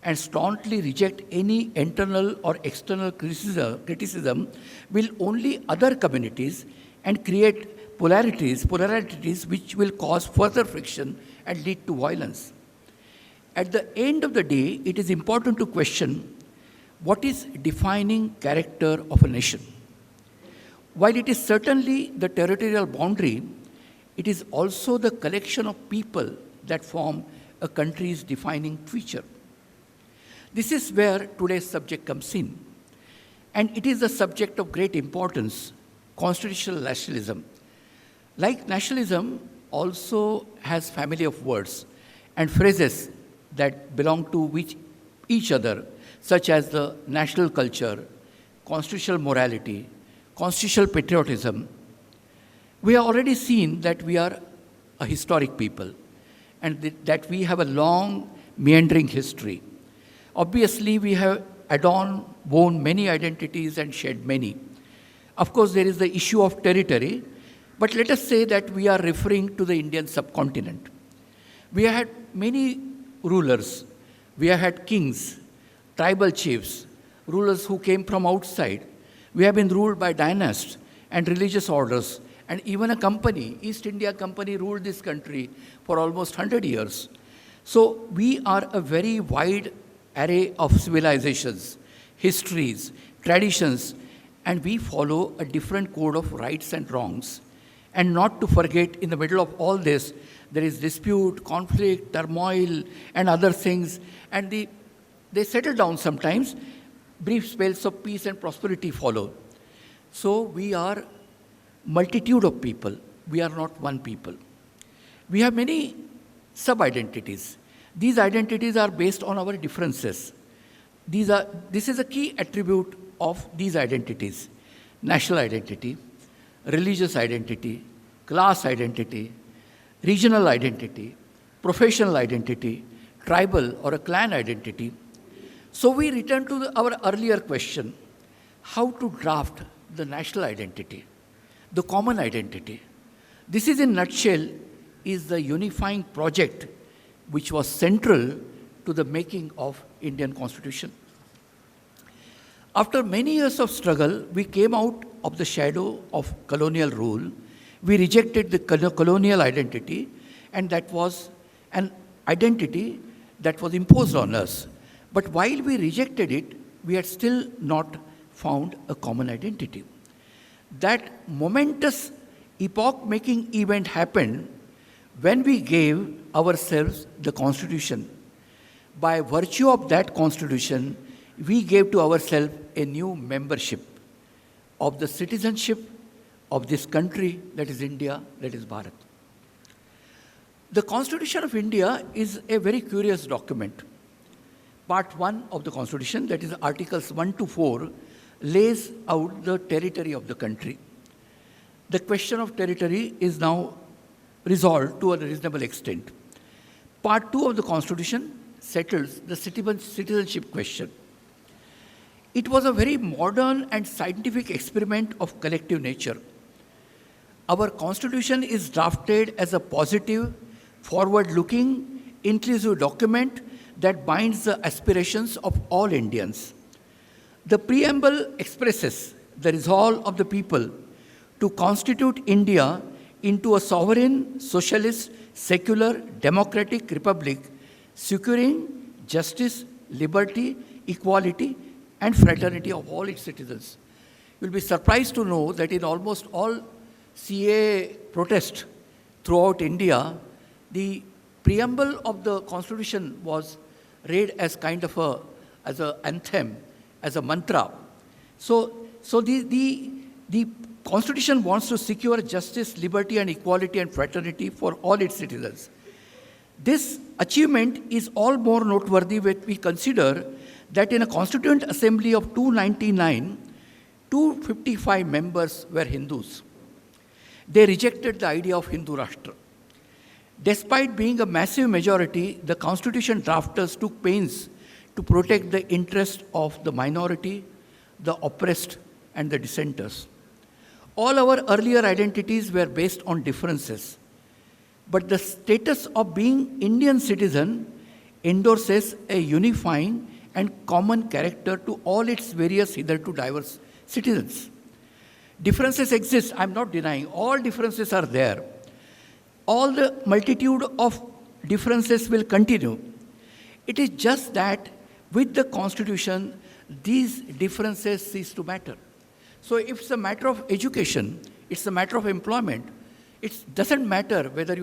and staunchly reject any internal or external criticism will only other communities and create polarities which will cause further friction and lead to violence. At the end of the day, it is important to question what is defining character of a nation. While it is certainly the territorial boundary, it is also the collection of people that form a country's defining feature. This is where today's subject comes in. And it is a subject of great importance, constitutional nationalism. Like nationalism also has family of words and phrases that belong to each other, such as the national culture, constitutional morality, constitutional patriotism. We have already seen that we are a historic people and that we have a long, meandering history. Obviously, we have borne many identities and shed many. Of course, there is the issue of territory, but let us say that we are referring to the Indian subcontinent. We have had many rulers. We have had kings, tribal chiefs, rulers who came from outside. We have been ruled by dynasts and religious orders, and even a company, East India Company, ruled this country for almost 100 years. So we are a very wide array of civilizations, histories, traditions, and we follow a different code of rights and wrongs. And not to forget, in the middle of all this, there is dispute, conflict, turmoil, and other things, and they settle down sometimes. Brief spells of peace and prosperity follow. So we are multitude of people. We are not one people. We have many sub-identities. These identities are based on our differences. This is a key attribute of these identities: national identity, religious identity, class identity, regional identity, professional identity, tribal or a clan identity. So we return to our earlier question, how to draft the national identity. the common identity. This is in nutshell is the unifying project which was central to the making of Indian Constitution. After many years of struggle, we came out of the shadow of colonial rule. We rejected the colonial identity, and that was an identity that was imposed on us. But while we rejected it, we had still not found a common identity. That momentous epoch-making event happened when we gave ourselves the Constitution. By virtue of that Constitution, we gave to ourselves a new membership of the citizenship of this country, that is India, that is Bharat. The Constitution of India is a very curious document. Part 1 of the Constitution, that is Articles 1 to 4, lays out the territory of the country. The question of territory is now resolved to a reasonable extent. Part 2 of the Constitution settles the citizenship question. It was a very modern and scientific experiment of collective nature. Our Constitution is drafted as a positive, forward-looking, inclusive document that binds the aspirations of all Indians. The preamble expresses the resolve of the people to constitute India into a sovereign, socialist, secular, democratic republic, securing justice, liberty, equality, and fraternity of all its citizens. You'll be surprised to know that in almost all CA protests throughout India, the preamble of the Constitution was read as kind of as an anthem, as a mantra. So the Constitution wants to secure justice, liberty, and equality and fraternity for all its citizens. This achievement is all more noteworthy when we consider that in a Constituent Assembly of 299, 255 members were Hindus. They rejected the idea of Hindu Rashtra. Despite being a massive majority, the Constitution drafters took pains to protect the interests of the minority, the oppressed, and the dissenters. All our earlier identities were based on differences, but the status of being Indian citizen endorses a unifying and common character to all its various hitherto diverse citizens. Differences exist, I'm not denying, all differences are there. All the multitude of differences will continue. It is just that with the Constitution, these differences cease to matter. So if it's a matter of education, it's a matter of employment, it doesn't matter whether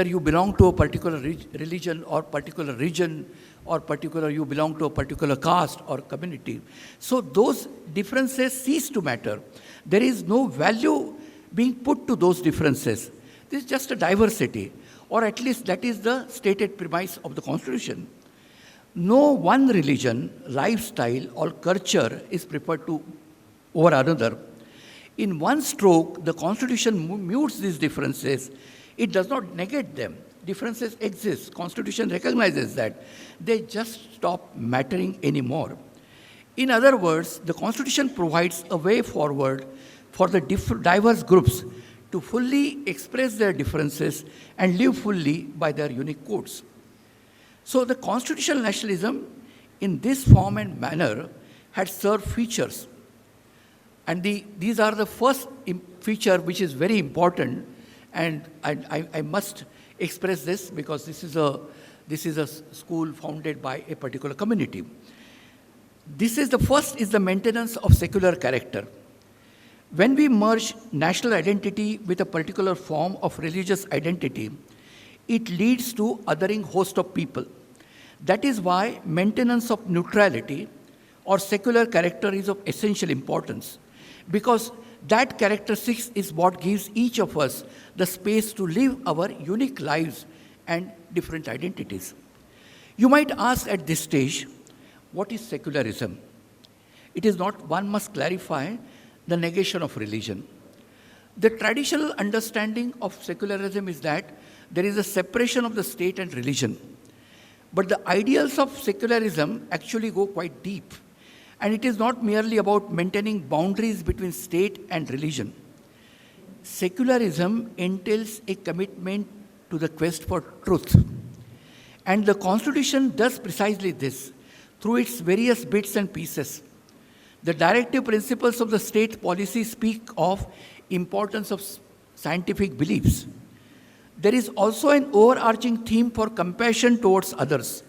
you belong to a particular religion or particular region or you belong to a particular caste or community. So those differences cease to matter. There is no value being put to those differences. This is just a diversity, or at least that is the stated premise of the Constitution. No one religion, lifestyle, or culture is preferred over another. In one stroke, the Constitution mutes these differences. It does not negate them. Differences exist. Constitution recognizes that. They just stop mattering anymore. In other words, the Constitution provides a way forward for the diverse groups to fully express their differences and live fully by their unique codes. So the constitutional nationalism in this form and manner had served features. And these are the first feature which is very important, and I must express this because this is a school founded by a particular community. The first is the maintenance of secular character. When we merge national identity with a particular form of religious identity, it leads to othering host of people. That is why maintenance of neutrality or secular character is of essential importance, because that characteristics is what gives each of us the space to live our unique lives and different identities. You might ask at this stage, what is secularism? It is not, one must clarify, the negation of religion. The traditional understanding of secularism is that there is a separation of the state and religion. But the ideals of secularism actually go quite deep. And it is not merely about maintaining boundaries between state and religion. secularism entails a commitment to the quest for truth. And the Constitution does precisely this through its various bits and pieces. The directive principles of the state policy speak of importance of scientific beliefs. There is also an overarching theme for compassion towards others,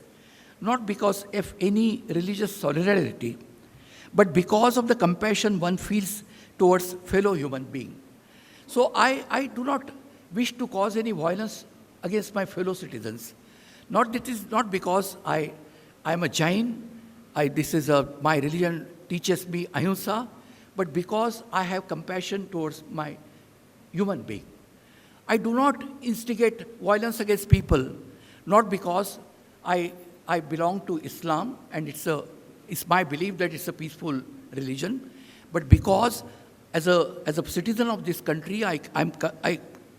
not because of any religious solidarity, but because of the compassion one feels towards fellow human being. So I do not wish to cause any violence against my fellow citizens. It is not because I am a Jain, my religion teaches me ahimsa, but because I have compassion towards my human being. I do not instigate violence against people, not because I belong to Islam and it's my belief that it's a peaceful religion, but because as a citizen of this country,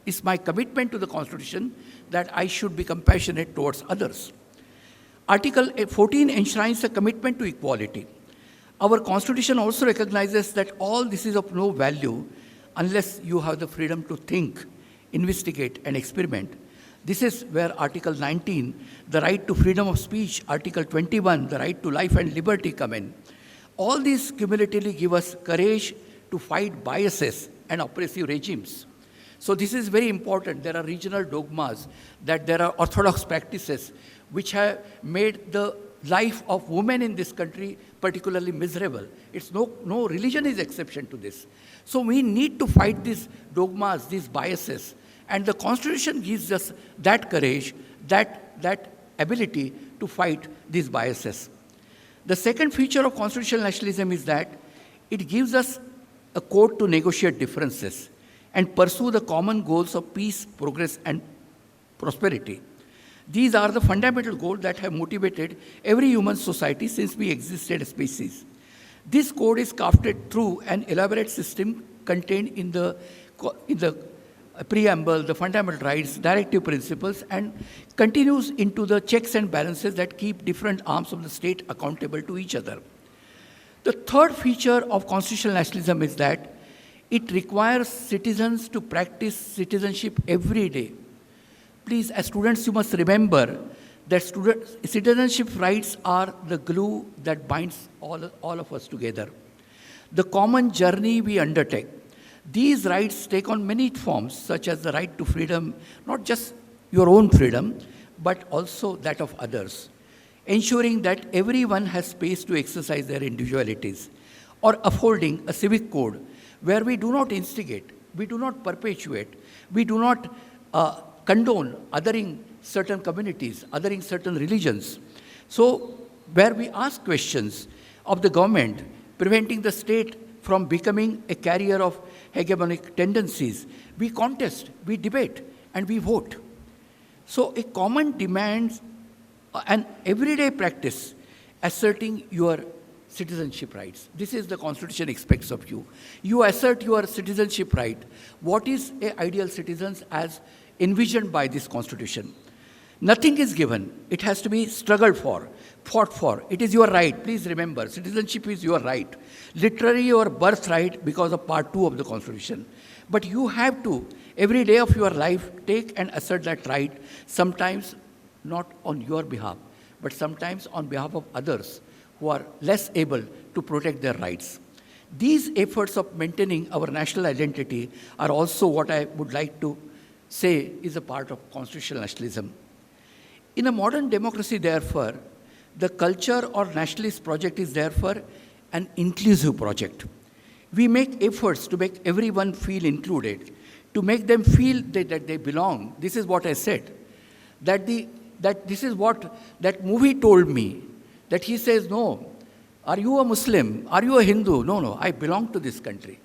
it's my commitment to the Constitution that I should be compassionate towards others. Article 14 enshrines a commitment to equality. Our Constitution also recognizes that all this is of no value unless you have the freedom to think, investigate, and experiment. This is where Article 19, the right to freedom of speech, Article 21, the right to life and liberty come in. All these cumulatively give us courage to fight biases and oppressive regimes. So this is very important. There are regional dogmas, that there are orthodox practices which have made the life of women in this country particularly miserable. No religion is exception to this. So we need to fight these dogmas, these biases. And the Constitution gives us that courage, that ability to fight these biases. The second feature of constitutional nationalism is that it gives us a code to negotiate differences and pursue the common goals of peace, progress, and prosperity. These are the fundamental goals that have motivated every human society since we existed as species. This code is crafted through an elaborate system contained in the preamble, the fundamental rights, directive principles, and continues into the checks and balances that keep different arms of the state accountable to each other. The third feature of constitutional nationalism is that it requires citizens to practice citizenship every day. Please, as students, you must remember that citizenship rights are the glue that binds all of us together. The common journey we undertake. These rights take on many forms, such as the right to freedom, not just your own freedom, but also that of others, ensuring that everyone has space to exercise their individualities, or upholding a civic code where we do not instigate, we do not perpetuate, we do not condone othering certain communities, othering certain religions. So where we ask questions of the government, preventing the state from becoming a carrier of hegemonic tendencies, we contest, we debate, and we vote. So a common demands an everyday practice asserting your citizenship rights. This is the Constitution expects of you. You assert your citizenship right. What is an ideal citizen as envisioned by this Constitution? Nothing is given. It has to be struggled for, fought for. It is your right. Please remember, citizenship is your right. Literally your birthright because of Part 2 of the Constitution. But you have to, every day of your life, take and assert that right, sometimes not on your behalf, but sometimes on behalf of others who are less able to protect their rights. These efforts of maintaining our national identity are also what I would like to say is a part of constitutional nationalism. In a modern democracy, therefore, the culture or nationalist project is therefore an inclusive project. We make efforts to make everyone feel included, to make them feel that they belong. This is what I said, that this is what that movie told me, that he says, no, are you a Muslim? Are you a Hindu? No, I belong to this country.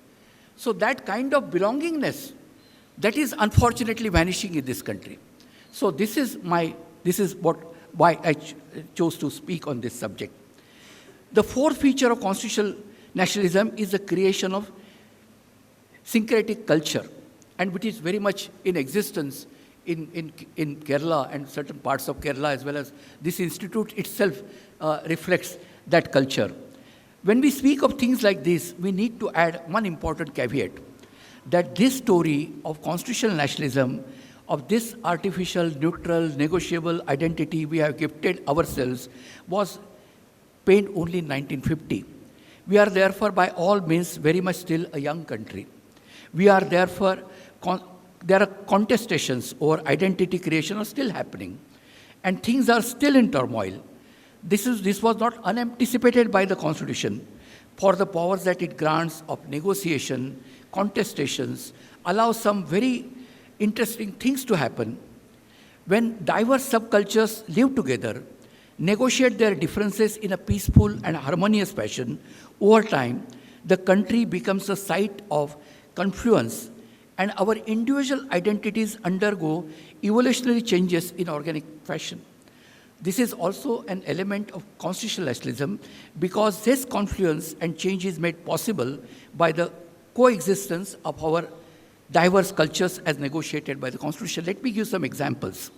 So that kind of belongingness, that is unfortunately vanishing in this country. So this is why I chose to speak on this subject. The fourth feature of constitutional nationalism is the creation of syncretic culture, and which is very much in existence in Kerala and certain parts of Kerala, as well as this institute itself reflects that culture. When we speak of things like this, we need to add one important caveat, that this story of constitutional nationalism, of this artificial, neutral, negotiable identity we have gifted ourselves, was penned only in 1950. We are therefore by all means very much still a young country. We are therefore, there are contestations over identity creation are still happening, and things are still in turmoil. This was not unanticipated by the Constitution, for the powers that it grants of negotiation, contestations, allow some very interesting things to happen. When diverse subcultures live together, negotiate their differences in a peaceful and harmonious fashion, over time, the country becomes a site of confluence, and our individual identities undergo evolutionary changes in organic fashion. This is also an element of constitutional nationalism, because this confluence and change is made possible by the coexistence of our diverse cultures as negotiated by the Constitution. Let me give some examples.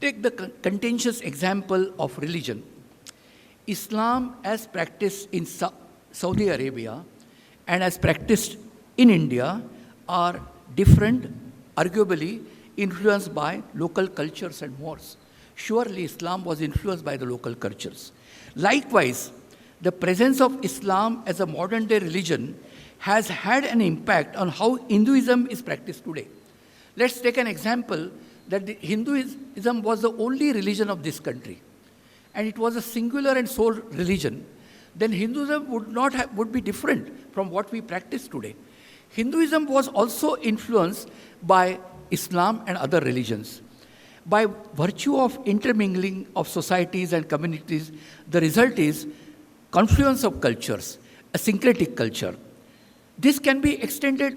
Take the contentious example of religion. Islam as practiced in Saudi Arabia and as practiced in India are different, arguably influenced by local cultures and mores. Surely Islam was influenced by the local cultures. Likewise, the presence of Islam as a modern day religion has had an impact on how Hinduism is practiced today. Let's take an example that the Hinduism was the only religion of this country, and it was a singular and sole religion. Then Hinduism would be different from what we practice today. Hinduism was also influenced by Islam and other religions. By virtue of intermingling of societies and communities, the result is confluence of cultures, a syncretic culture. This can be extended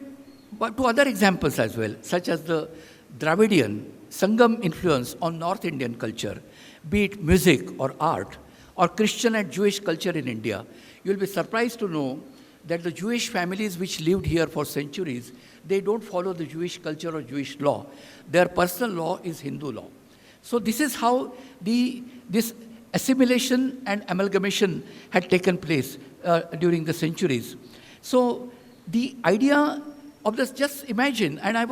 to other examples as well, such as the Dravidian, Sangam influence on North Indian culture, be it music or art, or Christian and Jewish culture in India. You will be surprised to know that the Jewish families which lived here for centuries, they don't follow the Jewish culture or Jewish law. Their personal law is Hindu law. So this is how this assimilation and amalgamation had taken place during the centuries. So the idea of this, just imagine, and I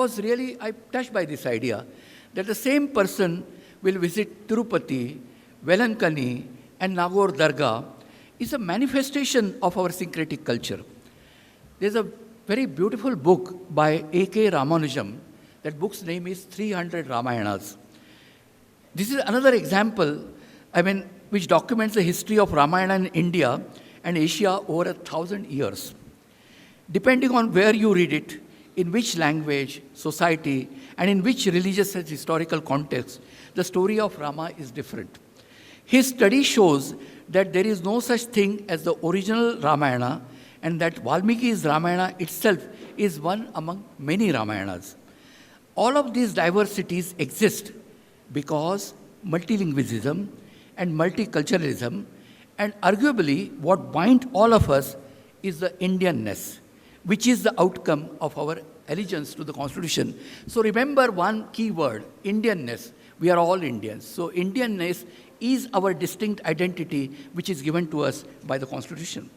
touched by this idea, that the same person will visit Tirupati, Velankani, and Nagore Dargah is a manifestation of our syncretic culture. There's a very beautiful book by A.K. Ramanujam. That book's name is 300 Ramayanas. This is another example, which documents the history of Ramayana in India and Asia over 1,000 years. Depending on where you read it, in which language, society, and in which religious and historical context, the story of Rama is different. His study shows that there is no such thing as the original Ramayana, and that Valmiki's Ramayana itself is one among many Ramayanas. All of these diversities exist because multilingualism and multiculturalism, and arguably what binds all of us is the Indianness, which is the outcome of our allegiance to the Constitution. So remember one key word, Indianness. We are all Indians. So Indianness is our distinct identity which is given to us by the Constitution.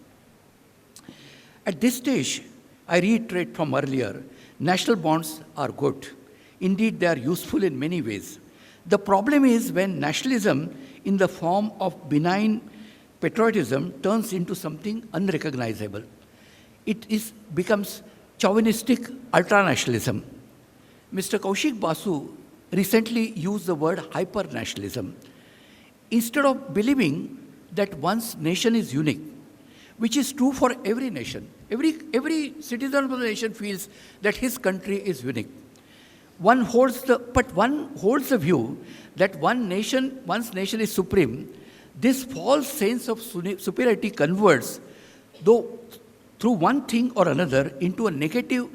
At this stage, I reiterate from earlier, national bonds are good. Indeed, they are useful in many ways. The problem is when nationalism in the form of benign patriotism turns into something unrecognizable. It becomes chauvinistic ultranationalism. Mr. Kaushik Basu recently used the word hyper-nationalism. Instead of believing that one's nation is unique, which is true for every nation, every citizen of the nation feels that his country is unique. One holds the view that one's nation is supreme. This false sense of superiority converts, though through one thing or another, into a negative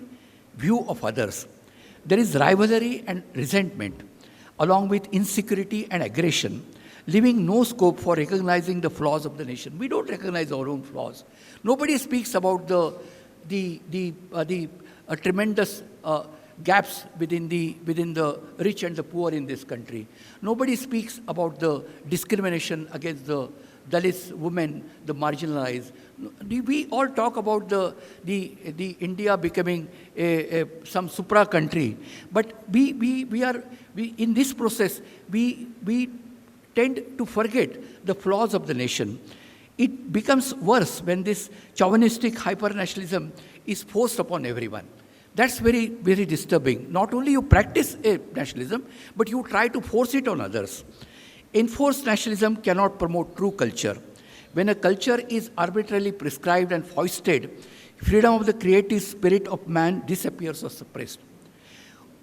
view of others. There is rivalry and resentment, along with insecurity and aggression, leaving no scope for recognizing the flaws of the nation. We don't recognize our own flaws. Nobody speaks about the tremendous gaps within the rich and the poor in this country. Nobody speaks about the discrimination against the Dalits, women, the marginalized. We all talk about the India becoming some supra country, but we in this process we tend to forget the flaws of the nation. It becomes worse when this chauvinistic hyper-nationalism is forced upon everyone. That's very, very disturbing. Not only you practice nationalism, but you try to force it on others. Enforced nationalism cannot promote true culture. When a culture is arbitrarily prescribed and foisted, freedom of the creative spirit of man disappears or suppressed.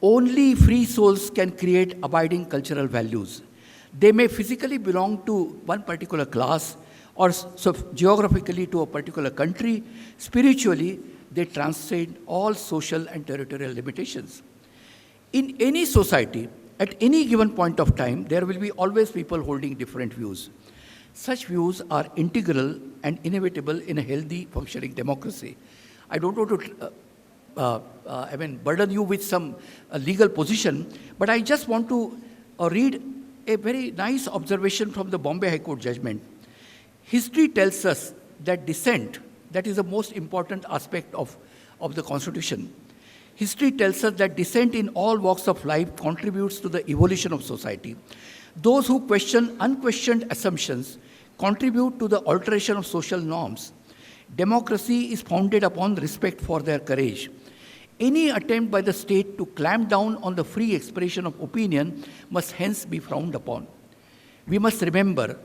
Only free souls can create abiding cultural values. They may physically belong to one particular class or geographically to a particular country. Spiritually, they transcend all social and territorial limitations. In any society, at any given point of time, there will be always people holding different views. Such views are integral and inevitable in a healthy, functioning democracy. I don't want to burden you with some legal position, but I just want to read a very nice observation from the Bombay High Court judgment. History tells us that dissent, that is the most important aspect of the Constitution. History tells us that dissent in all walks of life contributes to the evolution of society. Those who question unquestioned assumptions contribute to the alteration of social norms. Democracy is founded upon respect for their courage. Any attempt by the state to clamp down on the free expression of opinion must hence be frowned upon. We must remember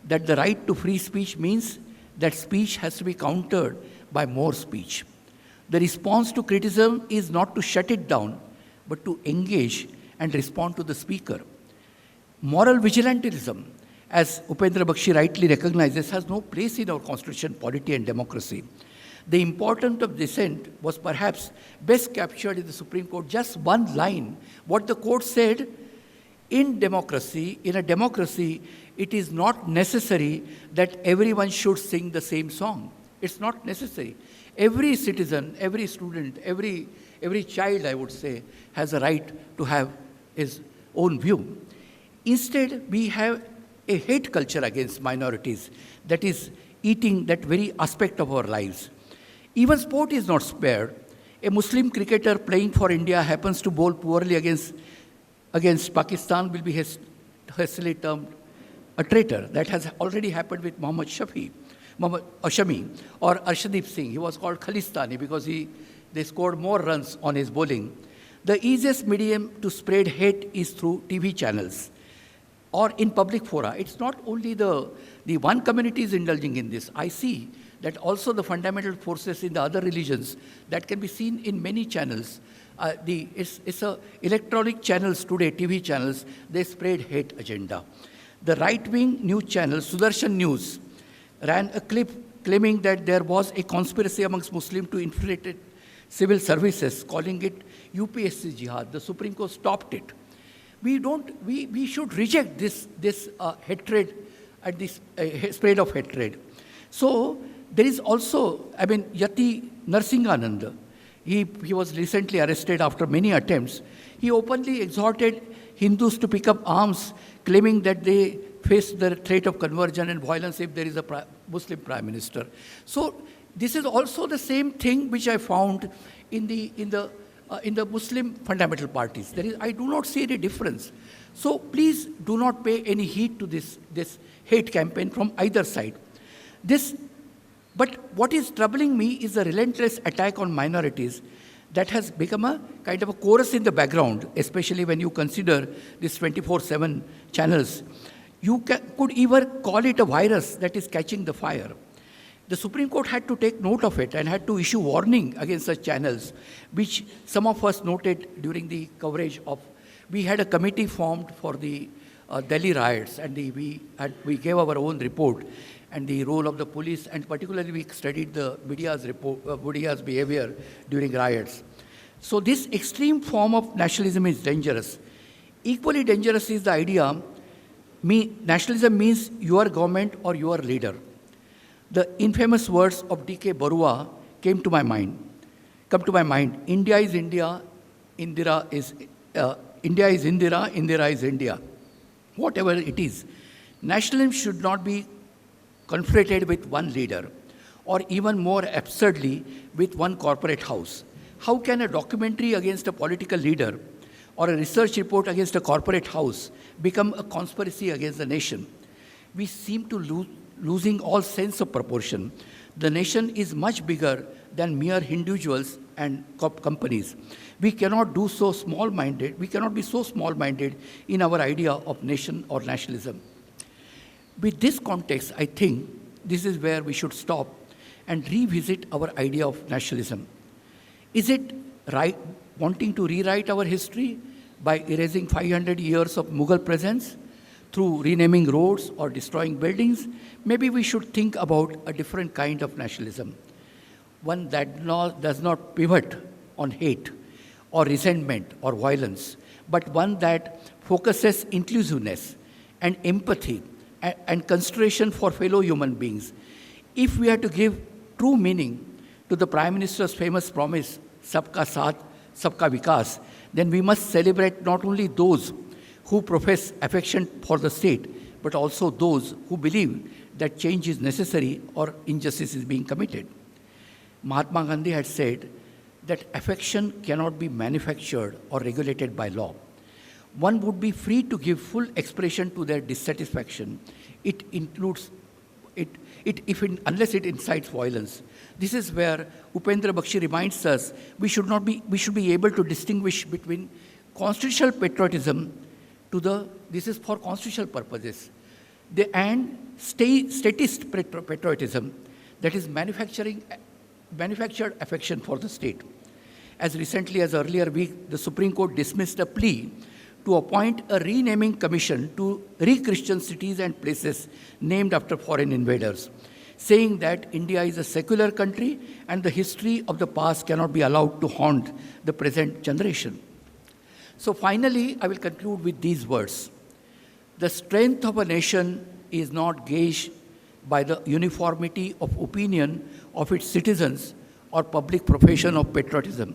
that the right to free speech means that speech has to be countered by more speech. The response to criticism is not to shut it down, but to engage and respond to the speaker. Moral vigilantism, as Upendra Bakshi rightly recognizes, has no place in our constitution, polity, and democracy. The importance of dissent was perhaps best captured in the Supreme Court. Just one line. What the court said, in a democracy, it is not necessary that everyone should sing the same song. It's not necessary. Every citizen, every student, every child, I would say, has a right to have his own view. Instead, we have a hate culture against minorities that is eating that very aspect of our lives. Even sport is not spared. A Muslim cricketer playing for India happens to bowl poorly against Pakistan will be hastily termed a traitor. That has already happened with Mohammad Shami or Arshdeep Singh. He was called Khalistani because they scored more runs on his bowling. The easiest medium to spread hate is through TV channels or in public fora. It's not only the one community is indulging in this. I see that also the fundamental forces in the other religions that can be seen in many channels. It's electronic channels today, TV channels, they spread hate agenda. The right-wing news channel, Sudarshan News, ran a clip claiming that there was a conspiracy amongst Muslims to infiltrate civil services, calling it UPSC jihad. The Supreme Court stopped it. We should reject this hatred and this spread of hatred. So there is also, Yati Narsingananda. He was recently arrested after many attempts. He openly exhorted Hindus to pick up arms, claiming that they face the threat of conversion and violence if there is a Muslim prime minister. So this is also the same thing which I found in the Muslim fundamental parties. I do not see any difference. So please do not pay any heed to this hate campaign from either side. But what is troubling me is the relentless attack on minorities that has become a kind of a chorus in the background, especially when you consider these 24/7 channels. You could even call it a virus that is catching the fire. The Supreme Court had to take note of it and had to issue warning against such channels, which some of us noted during the coverage of. We had a committee formed for the Delhi riots, and we gave our own report and the role of the police, and particularly we studied the media's behavior during riots. So this extreme form of nationalism is dangerous. Equally dangerous is the idea, nationalism means your government or your leader. The infamous words of D.K. Barua come to my mind. India is India, Indira is Indira, Indira is India. Whatever it is. Nationalism should not be conflated with one leader, or even more absurdly, with one corporate house. How can a documentary against a political leader or a research report against a corporate house become a conspiracy against the nation? We seem to losing all sense of proportion. The nation is much bigger than mere individuals and companies. We cannot do so small-minded. We cannot be so small-minded in our idea of nation or nationalism. With this context, I think this is where we should stop and revisit our idea of nationalism. Is it right wanting to rewrite our history by erasing 500 years of Mughal presence through renaming roads or destroying buildings? Maybe we should think about a different kind of nationalism, one that does not pivot on hate or resentment or violence, but one that focuses inclusiveness and empathy and consideration for fellow human beings. If we are to give true meaning to the Prime Minister's famous promise, Sabka Saath, Sabka Vikas, then we must celebrate not only those who profess affection for the state, but also those who believe that change is necessary or injustice is being committed. Mahatma Gandhi had said that affection cannot be manufactured or regulated by law. One would be free to give full expression to their dissatisfaction. It includes unless it incites violence. This is where Upendra Bakshi reminds us we should be able to distinguish between constitutional patriotism this is for constitutional purposes, and statist patriotism, that is manufactured affection for the state. As recently as earlier week, the Supreme Court dismissed a plea to appoint a renaming commission to re-Christian cities and places named after foreign invaders, saying that India is a secular country and the history of the past cannot be allowed to haunt the present generation. So finally, I will conclude with these words. The strength of a nation is not gauged by the uniformity of opinion of its citizens or public profession of patriotism.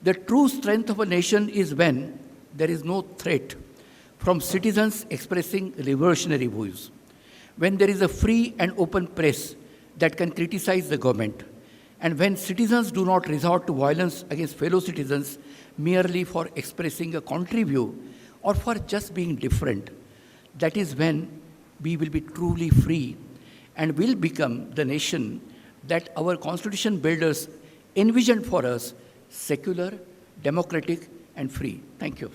The true strength of a nation is when there is no threat from citizens expressing revolutionary views, when there is a free and open press that can criticize the government, and when citizens do not resort to violence against fellow citizens merely for expressing a contrary view or for just being different. That is when we will be truly free and will become the nation that our constitution builders envisioned for us, secular, democratic, and free. Thank you.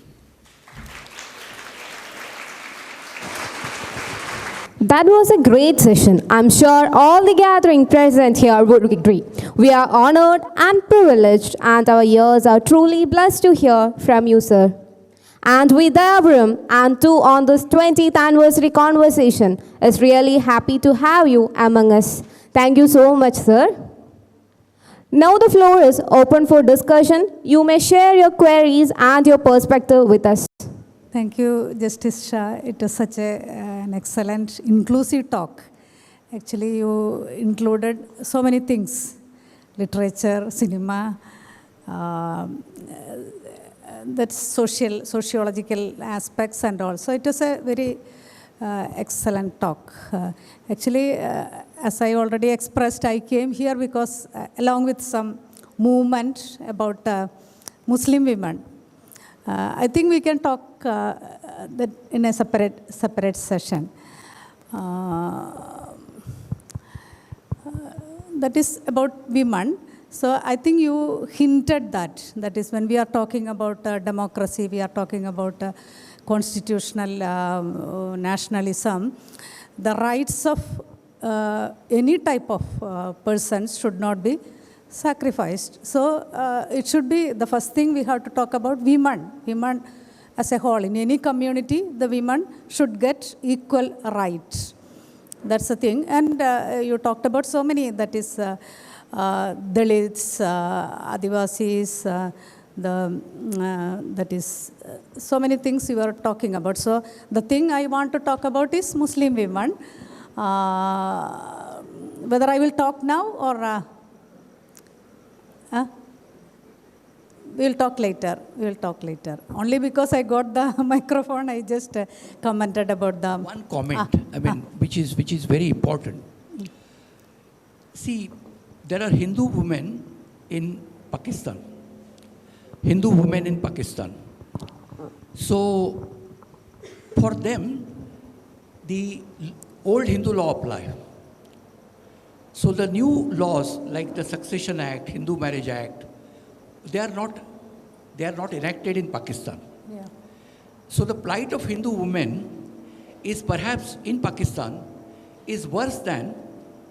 That was a great session. I'm sure all the gathering present here would agree. We are honored and privileged, and our ears are truly blessed to hear from you, sir. And we, Dayapuram, and too on this 20th anniversary conversation, is really happy to have you among us. Thank you so much, sir. Now the floor is open for discussion. You may share your queries and your perspective with us. Thank you, Justice Shah. It was such an excellent, inclusive talk. Actually, you included so many things, literature, cinema, that's sociological aspects and all. So it was a very excellent talk. Actually, as I already expressed, I came here because along with some movement about Muslim women, I think we can talk that in a separate session. That is about women. So I think you hinted that. That is when we are talking about democracy, we are talking about constitutional nationalism. The rights of any type of persons should not be sacrificed. So it should be the first thing we have to talk about women. Women as a whole. In any community, the women should get equal rights. That's the thing. And you talked about so many, that is Dalits, Adivasis, that is so many things you are talking about. So the thing I want to talk about is Muslim women. Whether I will talk now or we'll talk later. We'll talk later. Only because I got the microphone, I just commented about the... One comment, which is very important. See, there are Hindu women in Pakistan. Hindu women in Pakistan. So, for them, the old Hindu law apply. So the new laws like the Succession Act, Hindu Marriage Act, they are not enacted in Pakistan. Yeah. So the plight of Hindu women is perhaps in Pakistan is worse than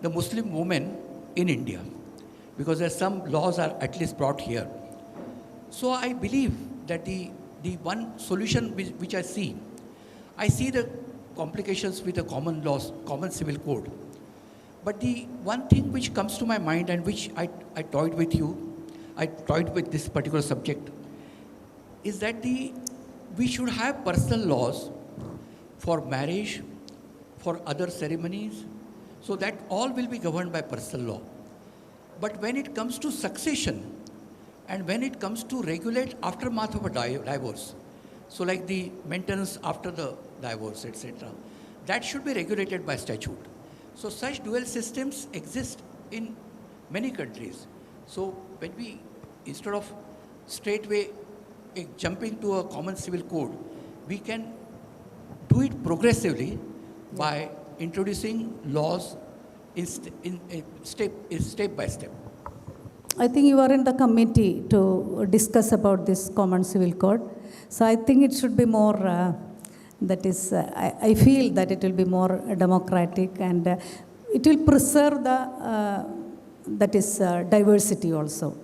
the Muslim women in India, because there are some laws are at least brought here. So I believe that the one solution which I see the complications with the common laws, common civil code. But the one thing which comes to my mind and which I toyed with this particular subject, is that we should have personal laws for marriage, for other ceremonies, so that all will be governed by personal law. But when it comes to succession, and when it comes to regulate aftermath of a divorce, so like the maintenance after the divorce, etc., that should be regulated by statute. So such dual systems exist in many countries. So when we, instead of straightway jumping to a common civil code, we can do it progressively by introducing laws in step by step. I think you are in the committee to discuss about this common civil code. So I think it should be more, I feel that it will be more democratic, and it will preserve the, diversity also.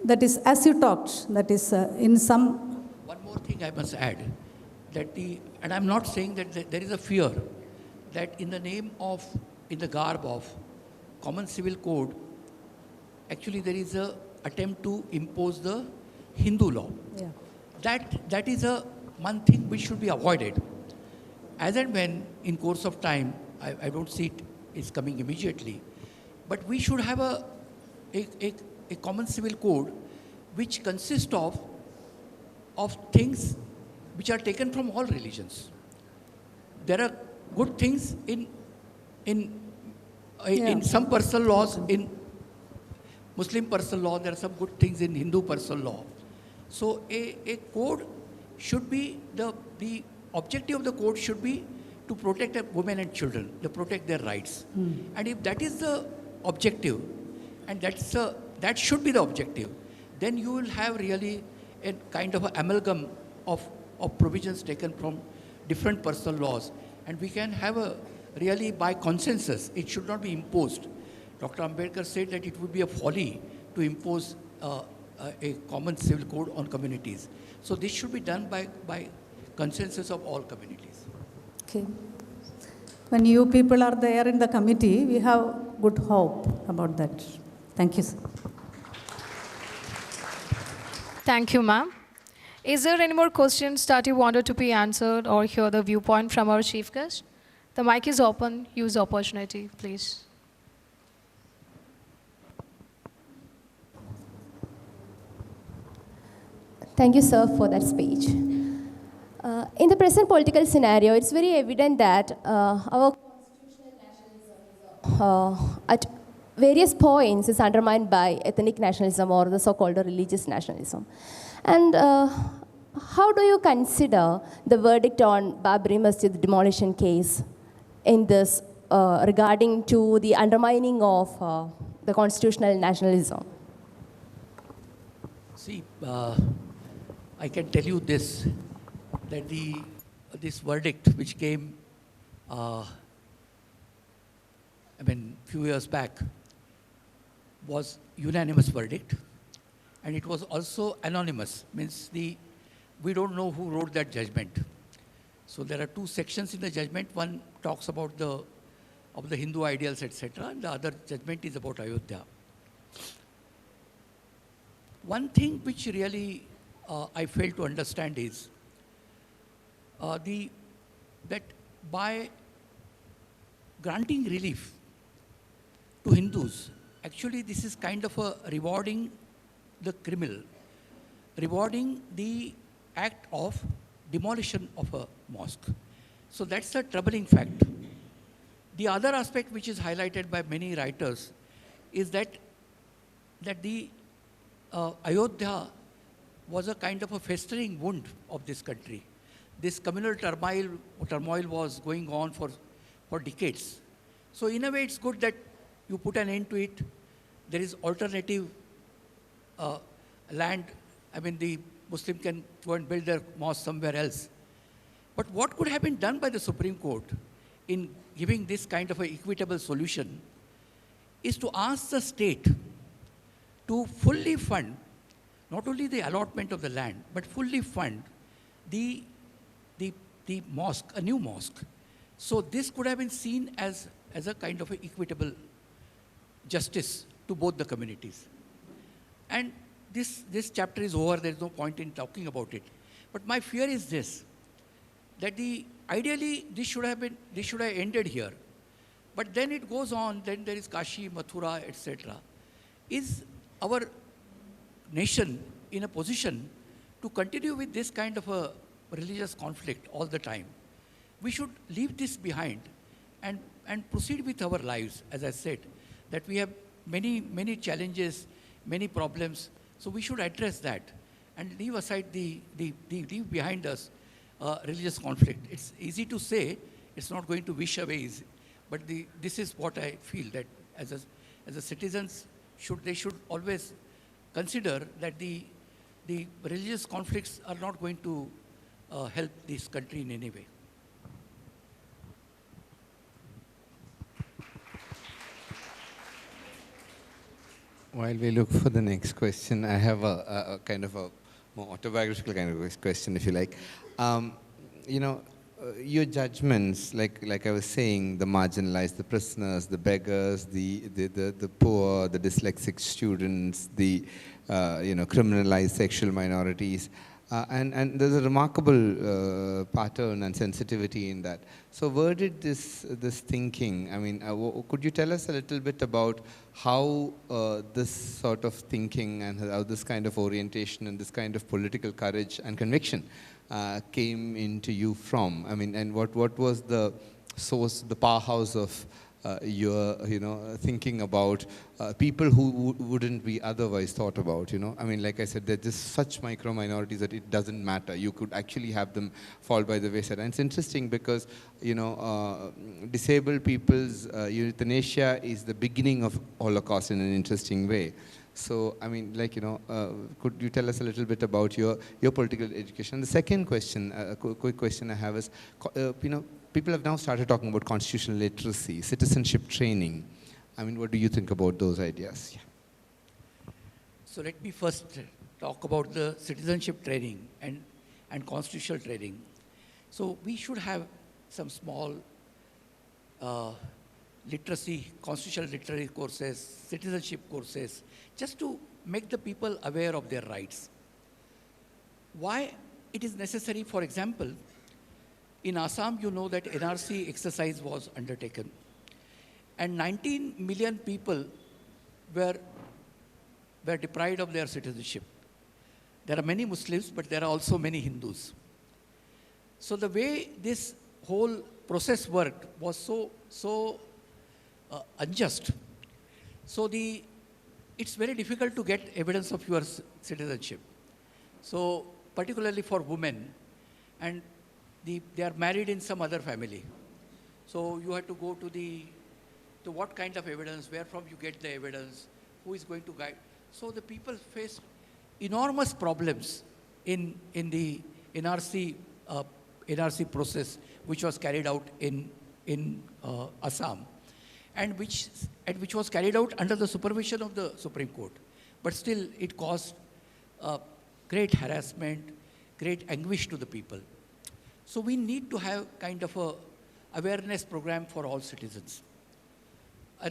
That is, as you talked, that is in some... One more thing I must add, and I'm not saying that there is a fear that in the garb of common civil code, actually there is a attempt to impose the Hindu law. Yeah. That is one thing which should be avoided. As and when, in course of time, I don't see it's coming immediately, but we should have a common civil code which consists of things which are taken from all religions. There are good things in some personal laws, in Muslim personal law, there are some good things in Hindu personal law. So a code should be, the objective of the code should be to protect women and children, to protect their rights. And if that is the objective, and that should be the objective, then you will have really a kind of an amalgam of provisions taken from different personal laws. And we can have really by consensus, it should not be imposed. Dr. Ambedkar said that it would be a folly to impose a common civil code on communities. So this should be done by consensus of all communities. Okay. When you people are there in the committee, we have good hope about that. Thank you, sir. Thank you, ma'am. Is there any more questions that you wanted to be answered or hear the viewpoint from our chief guest? The mic is open. Use the opportunity, please. Thank you, sir, for that speech. In the present political scenario, it's very evident that our constitutional nationalism at various points is undermined by ethnic nationalism or the so-called religious nationalism. And how do you consider the verdict on Babri Masjid demolition case in this regarding to the undermining of the constitutional nationalism? See, I can tell you this, that this verdict which came, few years back, was unanimous verdict, and it was also anonymous, means we don't know who wrote that judgment. So there are two sections in the judgment. One talks about the Hindu ideals, etc., and the other judgment is about Ayodhya. One thing which really I fail to understand is that by granting relief to Hindus, actually this is kind of a rewarding the criminal rewarding the act of demolition of a mosque. So that's a troubling fact. The other aspect which is highlighted by many writers is that the Ayodhya was a kind of a festering wound of this country. This communal turmoil was going on for decades. So in a way, it's good that you put an end to it. There is alternative land. I mean, the Muslim can go and build their mosque somewhere else. But what could have been done by the Supreme Court in giving this kind of an equitable solution is to ask the state to fully fund not only the allotment of the land, but fully fund the mosque, a new mosque. So this could have been seen as a kind of an equitable justice to both the communities. And this chapter is over, there's no point in talking about it. But my fear is this, that ideally this should have ended here. But then it goes on, then there is Kashi, Mathura, etc. Is our nation in a position to continue with this kind of a religious conflict all the time? We should leave this behind and proceed with our lives. As I said, that we have many challenges, many problems, so we should address that and leave aside leave behind us religious conflict. It's easy to say, it's not going to wish away, but this is what I feel, that as a citizens they should always consider that the religious conflicts are not going to help this country in any way. While we look for the next question, I have a kind of a more autobiographical kind of question, if you like. Your judgments, like I was saying, the marginalized, the prisoners, the beggars, the poor, the dyslexic students, the criminalized sexual minorities, and there's a remarkable pattern and sensitivity in that. So where did this thinking, I mean, could you tell us a little bit about how this sort of thinking and how this kind of orientation and this kind of political courage and conviction came into you from? I mean, and what was the source, the powerhouse of your thinking about people who wouldn't be otherwise thought about? I mean, like I said, they're just such micro minorities that it doesn't matter. You could actually have them fall by the wayside. And it's interesting because disabled people's euthanasia is the beginning of Holocaust in an interesting way. So, I mean, could you tell us a little bit about your political education? The second question, a quick question I have is, people have now started talking about constitutional literacy, citizenship training. I mean, what do you think about those ideas? Yeah. So let me first talk about the citizenship training and constitutional training. So we should have some small literacy, constitutional literacy courses, citizenship courses, just to make the people aware of their rights. Why it is necessary, for example, in Assam, you know that NRC exercise was undertaken, and 19 million people were deprived of their citizenship. There are many Muslims, but there are also many Hindus. So the way this whole process worked was so unjust. So it's very difficult to get evidence of your citizenship. So particularly for women, and they are married in some other family. So you have to go to what kind of evidence, where from you get the evidence, who is going to guide. So the people face enormous problems in the NRC process, which was carried out in Assam, and which was carried out under the supervision of the Supreme Court. But still, it caused great harassment, great anguish to the people. So we need to have kind of a awareness program for all citizens.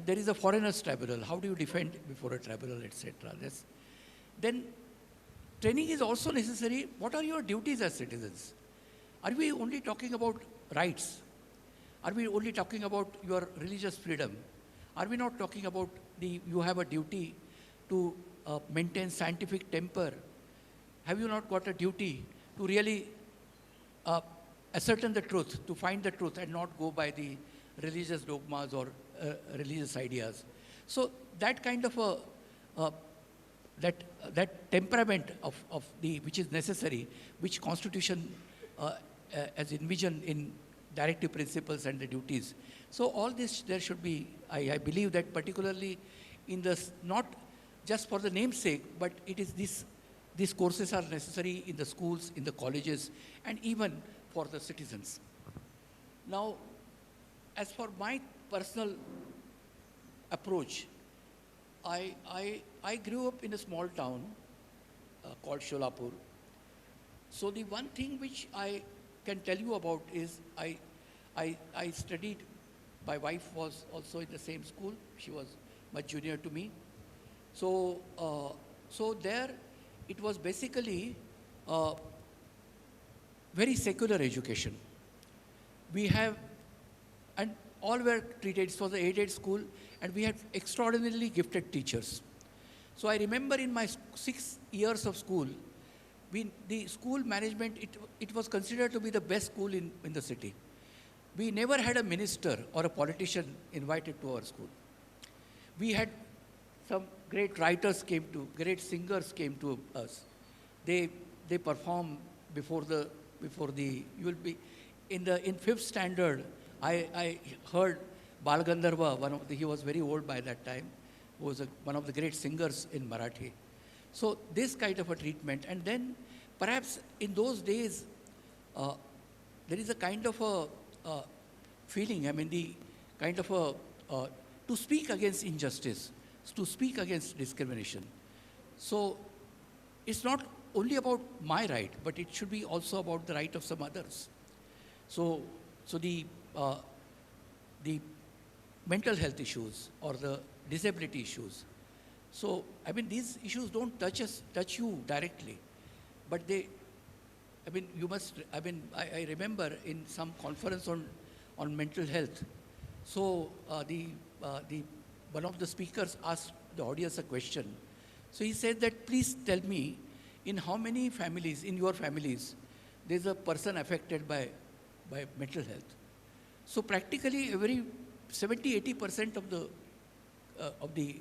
There is a foreigners tribunal. How do you defend before a tribunal, etc. Then training is also necessary. What are your duties as citizens? Are we only talking about rights? Are we only talking about your religious freedom? Are we not talking about you have a duty to maintain scientific temper, have you not got a duty to really ascertain the truth, to find the truth and not go by the religious dogmas or religious ideas? So that kind of that temperament of the which is necessary, which Constitution as envisioned in directive principles and the duties. So all this there should be, I believe that particularly in the, not just for the namesake, but it is these courses are necessary in the schools, in the colleges, and even for the citizens. Now, as for my personal approach, I grew up in a small town called Sholapur. So the one thing which I can tell you about is I studied, my wife was also in the same school. She was much junior to me. So, so there it was basically very secular education. We have, and all were treated, it was an aided school, and we had extraordinarily gifted teachers. So I remember in my 6 years of school, the school management, it was considered to be the best school in the city. We never had a minister or a politician invited to our school. We had some great writers came to, great singers came to us. They perform before the, you will be, in 5th standard, I heard Bal Gandharva, he was very old by that time, was one of the great singers in Marathi. So this kind of a treatment, and then perhaps in those days, there is a kind of a feeling, I mean the kind of a, to speak against injustice, to speak against discrimination. So it's not only about my right, but it should be also about the right of some others. So the mental health issues or the disability issues. So, I mean, these issues don't touch you directly, but they, I mean, you must, I mean, I remember in some conference on mental health, so one of the speakers asked the audience a question. So he said that, please tell me, in how many families, in your families, there's a person affected by mental health. So practically every 70-80% of the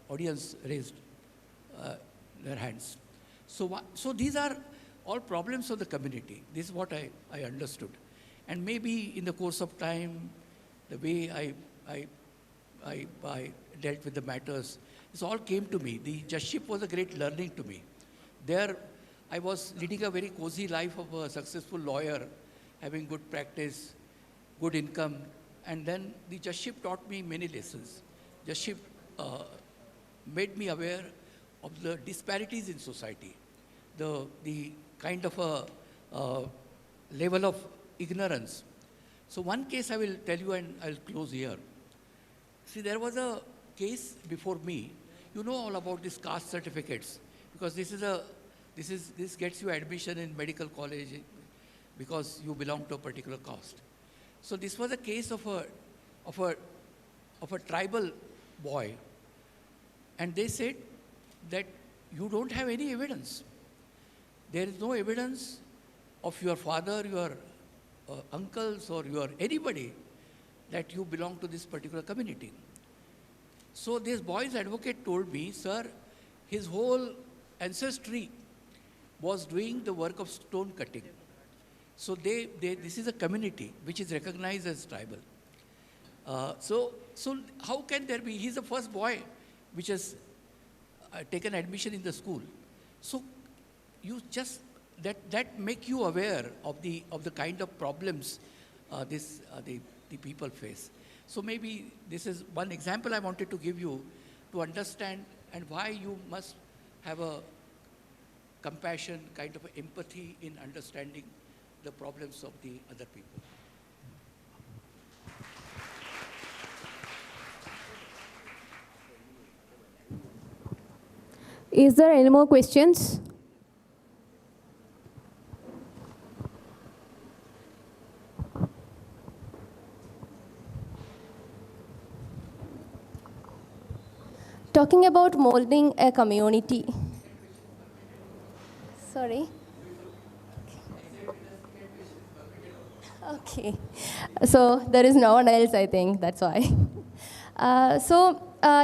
audience raised their hands. So these are all problems of the community. This is what I understood. And maybe in the course of time, the way I dealt with the matters, this all came to me. The judgeship was a great learning to me. There, I was leading a very cozy life of a successful lawyer, having good practice, good income, and then the judgeship taught me many lessons. Judgeship made me aware of the disparities in society, the kind of a level of ignorance. So one case I will tell you, and I'll close here. See, there was a case before me. You know all about these caste certificates, because this gets you admission in medical college because you belong to a particular caste. So this was a case of a tribal boy, and they said that you don't have any evidence. There is no evidence of your father, your uncles, or your anybody that you belong to this particular community. So this boy's advocate told me, sir, his whole ancestry was doing the work of stone cutting. So this is a community which is recognized as tribal. So how can there be? He's the first boy which has taken admission in the school. So you just that make you aware of the kind of problems the people face. So maybe this is one example I wanted to give you to understand and why you must have a compassion, kind of empathy in understanding the problems of the other people. Is there any more questions? Talking about molding a community. Sorry? Sorry. Okay. So there is no one else, I think, that's why.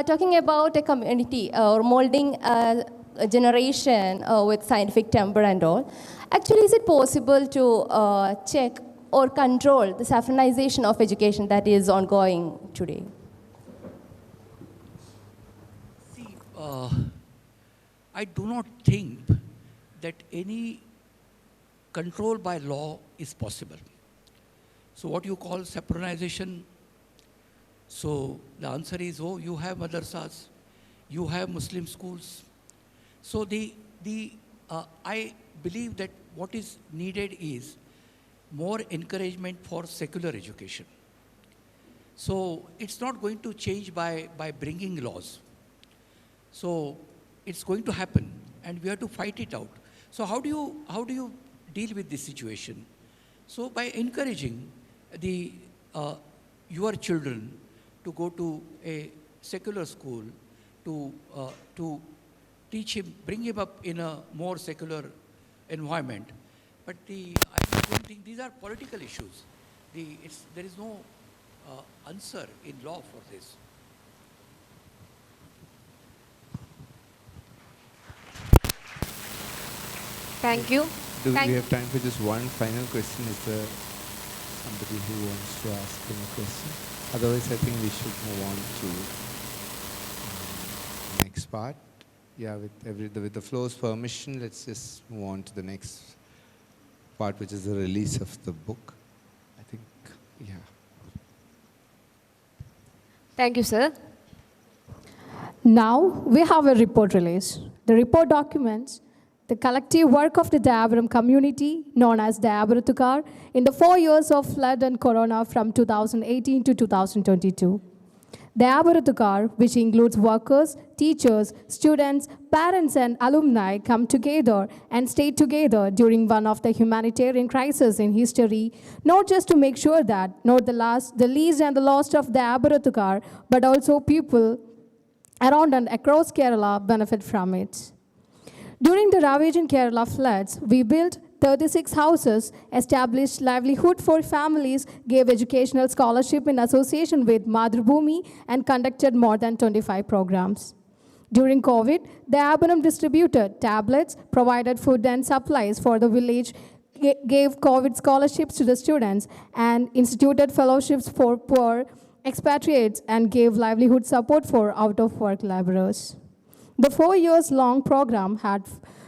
Talking about a community or molding a generation with scientific temper and all, actually, is it possible to check or control the saffronization of education that is ongoing today? See, I do not think that any control by law is possible. So what you call saffronization, so the answer is, oh, you have madrasas, you have Muslim schools. So I believe that what is needed is more encouragement for secular education. So it's not going to change by bringing laws. So it's going to happen, and we have to fight it out. So how do you deal with this situation? So by encouraging your children to go to a secular school, to teach him, bring him up in a more secular environment. But I don't think these are political issues. There is no answer in law for this. Thank you. Do we have time for just one final question? Is there somebody who wants to ask him a question? Otherwise, I think we should move on to next part. Yeah, with the floor's permission, let's just move on to the next part, which is the release of the book. I think, yeah. Thank you, sir. Now we have a report release. The report documents the collective work of the Dayapuram community, known as Dayapuram, in the 4 years of flood and corona from 2018 to 2022. Dayapuram, which includes workers, teachers, students, parents, and alumni, come together and stay together during one of the humanitarian crises in history, not just to make sure that not the least and the lost of Dayapuram, but also people around and across Kerala benefit from it. During the ravaging Kerala floods, we built 36 houses, established livelihood for families, gave educational scholarship in association with Madhrubhumi, and conducted more than 25 programs. During COVID, Dayapuram distributed tablets, provided food and supplies for the village, gave COVID scholarships to the students, and instituted fellowships for poor expatriates, and gave livelihood support for out-of-work laborers. The 4 years long program had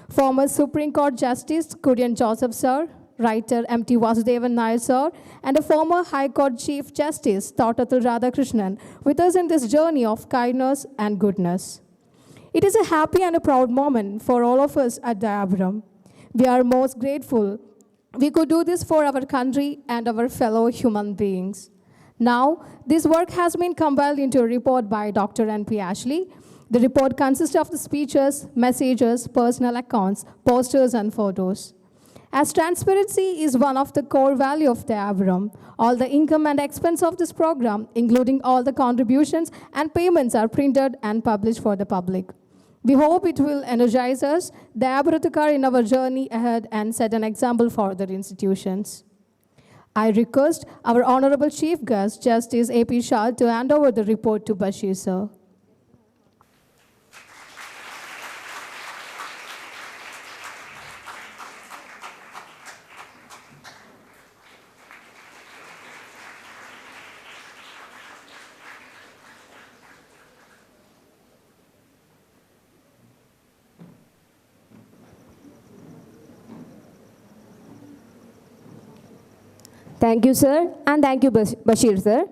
former Supreme Court Justice Kurian Joseph Sir, writer M.T. Vasudevan Nair Sir, and a former High Court Chief Justice Thottathil Radhakrishnan with us in this journey of kindness and goodness. It is a happy and a proud moment for all of us at Dayapuram. We are most grateful we could do this for our country and our fellow human beings. Now, this work has been compiled into a report by Dr. N.P. Ashley. The report consists of the speeches, messages, personal accounts, posters, and photos. As transparency is one of the core values of Dayapuram, all the income and expense of this program, including all the contributions and payments, are printed and published for the public. We hope it will energize us, Dayapuram, in our journey ahead and set an example for other institutions. I request our Honorable Chief Guest, Justice A.P. Shah, to hand over the report to Bashir, sir. Thank you, sir, and thank you, Bashir, sir.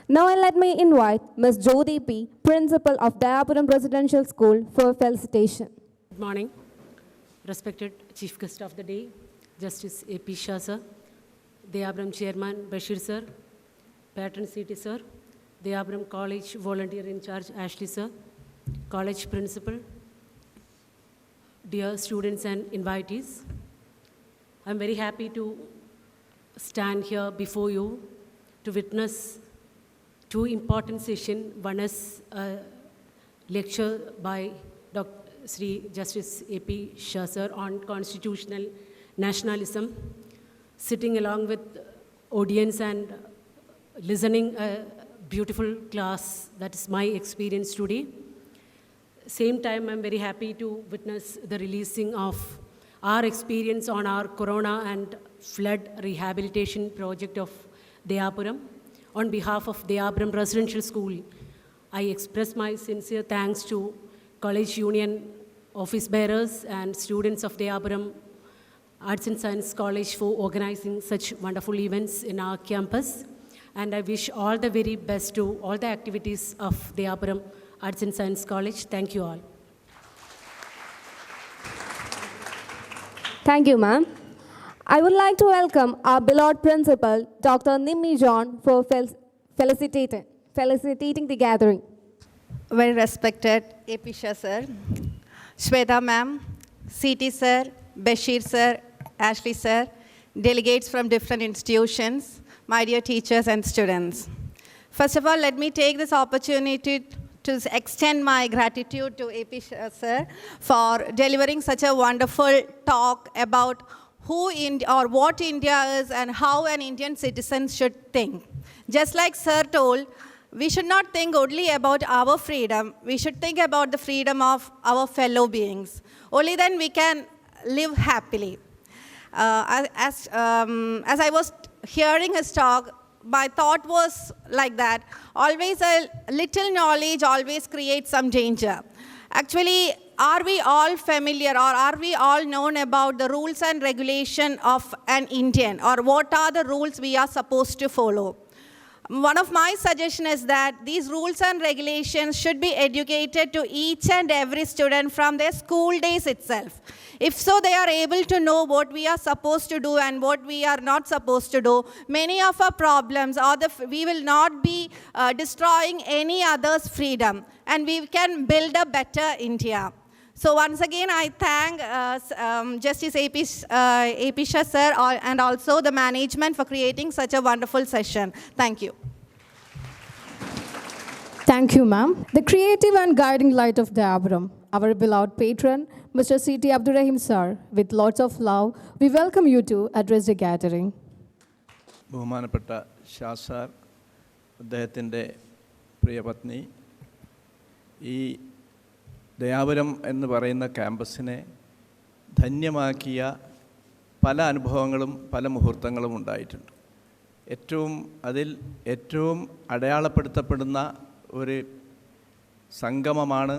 Now let me invite Ms. Jyoti P., Principal of Dayapuram Residential School, for felicitation. Good morning, respected Chief Guest of the Day, Justice A.P. Shah, sir, Dayapuram Chairman Bashir, sir, Patron CT, sir, Dayapuram College Volunteer in Charge Ashley, sir, College Principal, dear students and invitees. I'm very happy to stand here before you to witness two important sessions. One is a lecture by Sri Justice A.P. Shah sir on constitutional nationalism, sitting along with audience and listening a beautiful class. That is my experience today. Same time, I'm very happy to witness the releasing of our experience on our Corona and flood rehabilitation project of Dayapuram. On behalf of Dayapuram Residential School, I express my sincere thanks to College Union office bearers and students of Dayapuram Arts and Science College for organizing such wonderful events in our campus. And I wish all the very best to all the activities of Dayapuram Arts and Science College. Thank you all. Thank you, ma'am. I would like to welcome our beloved principal, Dr. Nimmi John, for felicitating the gathering. Very respected A.P. Shah sir, Shweta ma'am, CT sir, Bashir sir, Ashley sir, delegates from different institutions, my dear teachers and students. First of all, let me take this opportunity to extend my gratitude to A.P. Shah sir for delivering such a wonderful talk about what India is and how an Indian citizen should think. Just like sir told, we should not think only about our freedom. We should think about the freedom of our fellow beings. Only then we can live happily. As I was hearing his talk, my thought was like that. Always a little knowledge always creates some danger. Actually, are we all familiar or are we all known about the rules and regulation of an Indian, or what are the rules we are supposed to follow? One of my suggestions is that these rules and regulations should be educated to each and every student from their school days itself. If so, they are able to know what we are supposed to do and what we are not supposed to do. Many of our problems are we will not be destroying any other's freedom, and we can build a better India. So once again, I thank Justice A.P. Shah sir and also the management for creating such a wonderful session. Thank you. Thank you, ma'am. The creative and guiding light of Dayapuram, our beloved patron, Mr. C.T. Abdurrahim sir, with lots of love, we welcome you to address the gathering. ബഹുമാനപ്പെട്ട Shah sir, അദ്ദേഹത്തിൻ്റെ പ്രിയപത്നി, ഈ ദയാപുരം എന്ന് പറയുന്ന ക്യാമ്പസിനെ ധന്യമാക്കിയ പല അനുഭവങ്ങളും പല മുഹൂർത്തങ്ങളും ഉണ്ടായിട്ടുണ്ട്. അതിൽ ഏറ്റവും അടയാളപ്പെടുത്തപ്പെടുന്ന ഒരു സംഗമമാണ്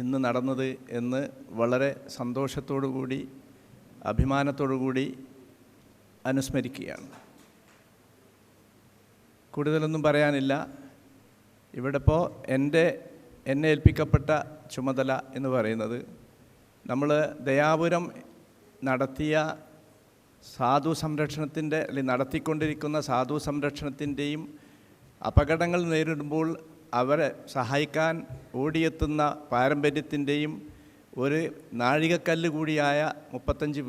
ഇന്ന് നടന്നത് എന്ന് വളരെ സന്തോഷത്തോടു കൂടി അഭിമാനത്തോടു കൂടി അനുസ്മരിക്കുകയാണ്. കൂടുതലൊന്നും പറയാനില്ല. ഇവിടെ ഇപ്പോൾ എന്നെ ഏൽപ്പിക്കപ്പെട്ട ചുമതല എന്ന് പറയുന്നത് നമ്മൾ ദയാപുരം നടത്തിയ സാധു സംരക്ഷണത്തിൻ്റെ അല്ലെങ്കിൽ നടത്തിക്കൊണ്ടിരിക്കുന്ന സാധു സംരക്ഷണത്തിൻ്റെയും അപകടങ്ങൾ നേരിടുമ്പോൾ അവരെ സഹായിക്കാൻ ഓടിയെത്തുന്ന പാരമ്പര്യത്തിൻ്റെയും ഒരു നാഴികക്കല്ല് കൂടിയായ 36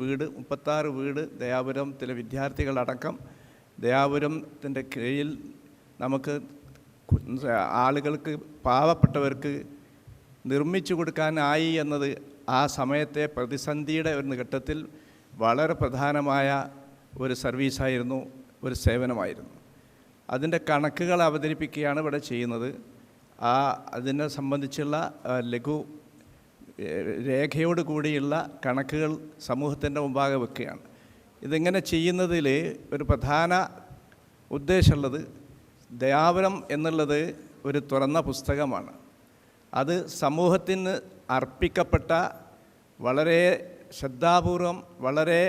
വീട് ദയാപുരത്തിലെ വിദ്യാർത്ഥികളടക്കം ദയാപുരത്തിൻ്റെ കീഴിൽ നമുക്ക് ആളുകൾക്ക്, പാവപ്പെട്ടവർക്ക് നിർമ്മിച്ചു കൊടുക്കാനായി എന്നത് ആ സമയത്തെ പ്രതിസന്ധിയുടെ ഒരു ഘട്ടത്തിൽ വളരെ പ്രധാനമായ ഒരു സർവീസായിരുന്നു, ഒരു സേവനമായിരുന്നു. അതിൻ്റെ കണക്കുകൾ അവതരിപ്പിക്കുകയാണ് ഇവിടെ ചെയ്യുന്നത്. അതിനെ സംബന്ധിച്ചുള്ള ലഘു രേഖയോട് കൂടിയുള്ള കണക്കുകൾ സമൂഹത്തിൻ്റെ മുമ്പാകെ വെക്കുകയാണ്. ഇതിങ്ങനെ ചെയ്യുന്നതിൽ ഒരു പ്രധാന ഉദ്ദേശമുള്ളത്, ദയാപുരം എന്നുള്ളത് ഒരു തുറന്ന പുസ്തകമാണ്. അത് സമൂഹത്തിന് അർപ്പിക്കപ്പെട്ട വളരെ ശ്രദ്ധാപൂർവം, വളരെ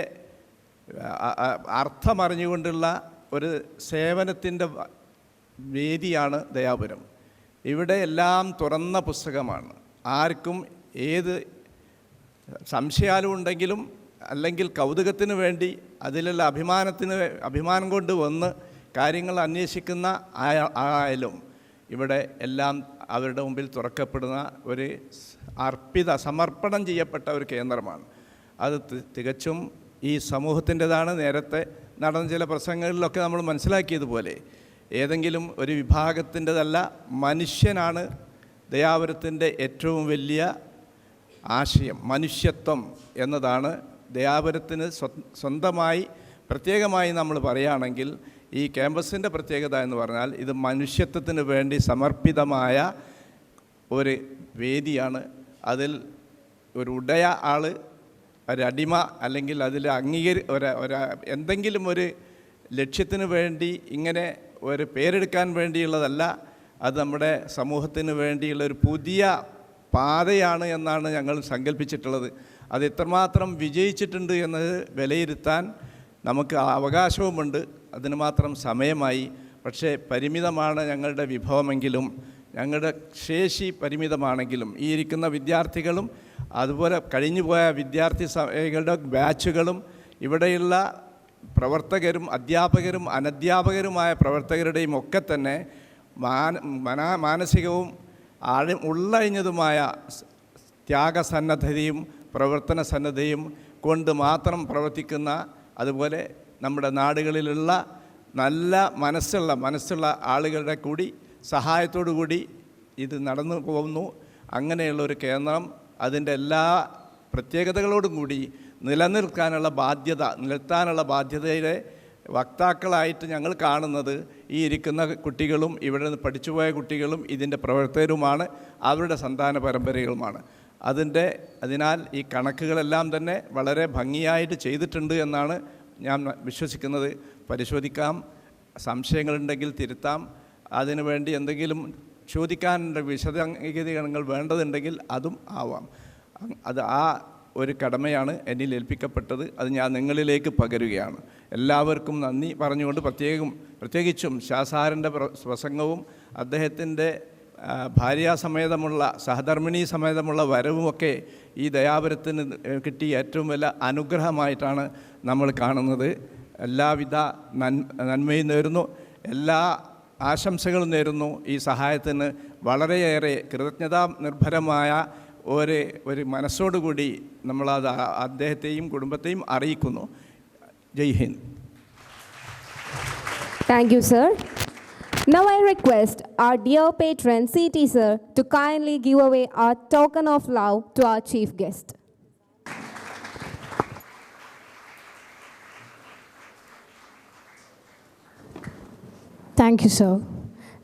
അർത്ഥമറിഞ്ഞുകൊണ്ടുള്ള ഒരു സേവനത്തിൻ്റെ വേദിയാണ് ദയാപുരം. ഇവിടെ എല്ലാം തുറന്ന പുസ്തകമാണ്. ആർക്കും ഏത് സംശയാലും ഉണ്ടെങ്കിലും അല്ലെങ്കിൽ കൗതുകത്തിന് വേണ്ടി അതിലുള്ള അഭിമാനം കൊണ്ട് വന്ന് കാര്യങ്ങൾ അന്വേഷിക്കുന്ന ആയാലും ഇവിടെ എല്ലാം അവരുടെ മുമ്പിൽ തുറക്കപ്പെടുന്ന ഒരു സമർപ്പണം ചെയ്യപ്പെട്ട ഒരു കേന്ദ്രമാണ്. അത് തികച്ചും ഈ സമൂഹത്തിൻ്റെതാണ്. നേരത്തെ നടന്ന ചില പ്രസംഗങ്ങളിലൊക്കെ നമ്മൾ മനസ്സിലാക്കിയതുപോലെ ഏതെങ്കിലും ഒരു വിഭാഗത്തിൻ്റെതല്ല, മനുഷ്യനാണ് ദയാപുരത്തിൻ്റെ ഏറ്റവും വലിയ ആശയം മനുഷ്യത്വം എന്നതാണ് ദയാപുരത്തിന് സ്വന്തമായി പ്രത്യേകമായി നമ്മൾ പറയുകയാണെങ്കിൽ ഈ ക്യാമ്പസിൻ്റെ പ്രത്യേകത എന്ന് പറഞ്ഞാൽ ഇത് മനുഷ്യത്വത്തിന് വേണ്ടി സമർപ്പിതമായ ഒരു വേദിയാണ്. അതിൽ ഒരു ഉടയ ആൾ, ഒരടിമ, അല്ലെങ്കിൽ അതിൽ എന്തെങ്കിലും ഒരു ലക്ഷ്യത്തിന് വേണ്ടി ഇങ്ങനെ ഒരു പേരെടുക്കാൻ വേണ്ടിയുള്ളതല്ല. അത് നമ്മുടെ സമൂഹത്തിന് വേണ്ടിയുള്ള ഒരു പുതിയ പാതയാണ് എന്നാണ് ഞങ്ങൾ സങ്കല്പിച്ചിട്ടുള്ളത്. അത് എത്രമാത്രം വിജയിച്ചിട്ടുണ്ട് എന്നത് വിലയിരുത്താൻ നമുക്ക് അവകാശവുമുണ്ട്. അതിന് മാത്രം സമയമായി. പക്ഷേ പരിമിതമാണ് ഞങ്ങളുടെ വിഭവമെങ്കിലും, ഞങ്ങളുടെ ശേഷി പരിമിതമാണെങ്കിലും ഈ ഇരിക്കുന്ന വിദ്യാർത്ഥികളും അതുപോലെ കഴിഞ്ഞുപോയ വിദ്യാർത്ഥികളുടെ ബാച്ചുകളും ഇവിടെയുള്ള പ്രവർത്തകരും അധ്യാപകരും അനധ്യാപകരുമായ പ്രവർത്തകരുടെയും ഒക്കെ തന്നെ മാനസികവും ഉള്ളഴിഞ്ഞതുമായ ത്യാഗസന്നദ്ധതയും പ്രവർത്തന സന്നദ്ധയും കൊണ്ട് മാത്രം പ്രവർത്തിക്കുന്ന, അതുപോലെ നമ്മുടെ നാടുകളിലുള്ള നല്ല മനസ്സുള്ള ആളുകളുടെ കൂടി സഹായത്തോടു കൂടി ഇത് നടന്നു പോകുന്നു. അങ്ങനെയുള്ളൊരു കേന്ദ്രം അതിൻ്റെ എല്ലാ പ്രത്യേകതകളോടും കൂടി നിലനിർത്താനുള്ള ബാധ്യതയുടെ വക്താക്കളായിട്ട് ഞങ്ങൾ കാണുന്നത് ഈ ഇരിക്കുന്ന കുട്ടികളും ഇവിടെ നിന്ന് പഠിച്ചുപോയ കുട്ടികളും ഇതിൻ്റെ പ്രവർത്തകരുമാണ്, അവരുടെ സന്താന പരമ്പരകളുമാണ്. അതിനാൽ ഈ കണക്കുകളെല്ലാം തന്നെ വളരെ ഭംഗിയായിട്ട് ചെയ്തിട്ടുണ്ട് എന്നാണ് ഞാൻ വിശ്വസിക്കുന്നത്. പരിശോധിക്കാം, സംശയങ്ങളുണ്ടെങ്കിൽ തിരുത്താം, അതിനുവേണ്ടി എന്തെങ്കിലും ചോദിക്കാനുള്ള വിശദീകരണങ്ങൾ വേണ്ടതുണ്ടെങ്കിൽ അതും ആവാം. അത് ഒരു കടമയാണ് എന്നിൽ ഏൽപ്പിക്കപ്പെട്ടത്. അത് ഞാൻ നിങ്ങളിലേക്ക് പകരുകയാണ്. എല്ലാവർക്കും നന്ദി പറഞ്ഞുകൊണ്ട് പ്രത്യേകിച്ചും ഷാസാറിൻ്റെ പ്രസംഗവും അദ്ദേഹത്തിൻ്റെ ഭാര്യാസമേതമുള്ള സഹധർമ്മിണി സമേതമുള്ള വരവുമൊക്കെ ഈ ദയാപുരത്തിന് കിട്ടിയ ഏറ്റവും വലിയ അനുഗ്രഹമായിട്ടാണ് നമ്മൾ കാണുന്നത്. എല്ലാവിധ നന്മയും നേരുന്നു, എല്ലാ ആശംസകളും നേരുന്നു. ഈ സഹായത്തിന് വളരെയേറെ കൃതജ്ഞതാ നിർഭരമായ ഒരു മനസ്സോടുകൂടി നമ്മളത് അദ്ദേഹത്തെയും കുടുംബത്തെയും അറിയിക്കുന്നു. ജയ് Hind. Thank you, sir. Now I request our dear patron, CT sir, to kindly give away our token of love to our chief guest. Thank you, sir.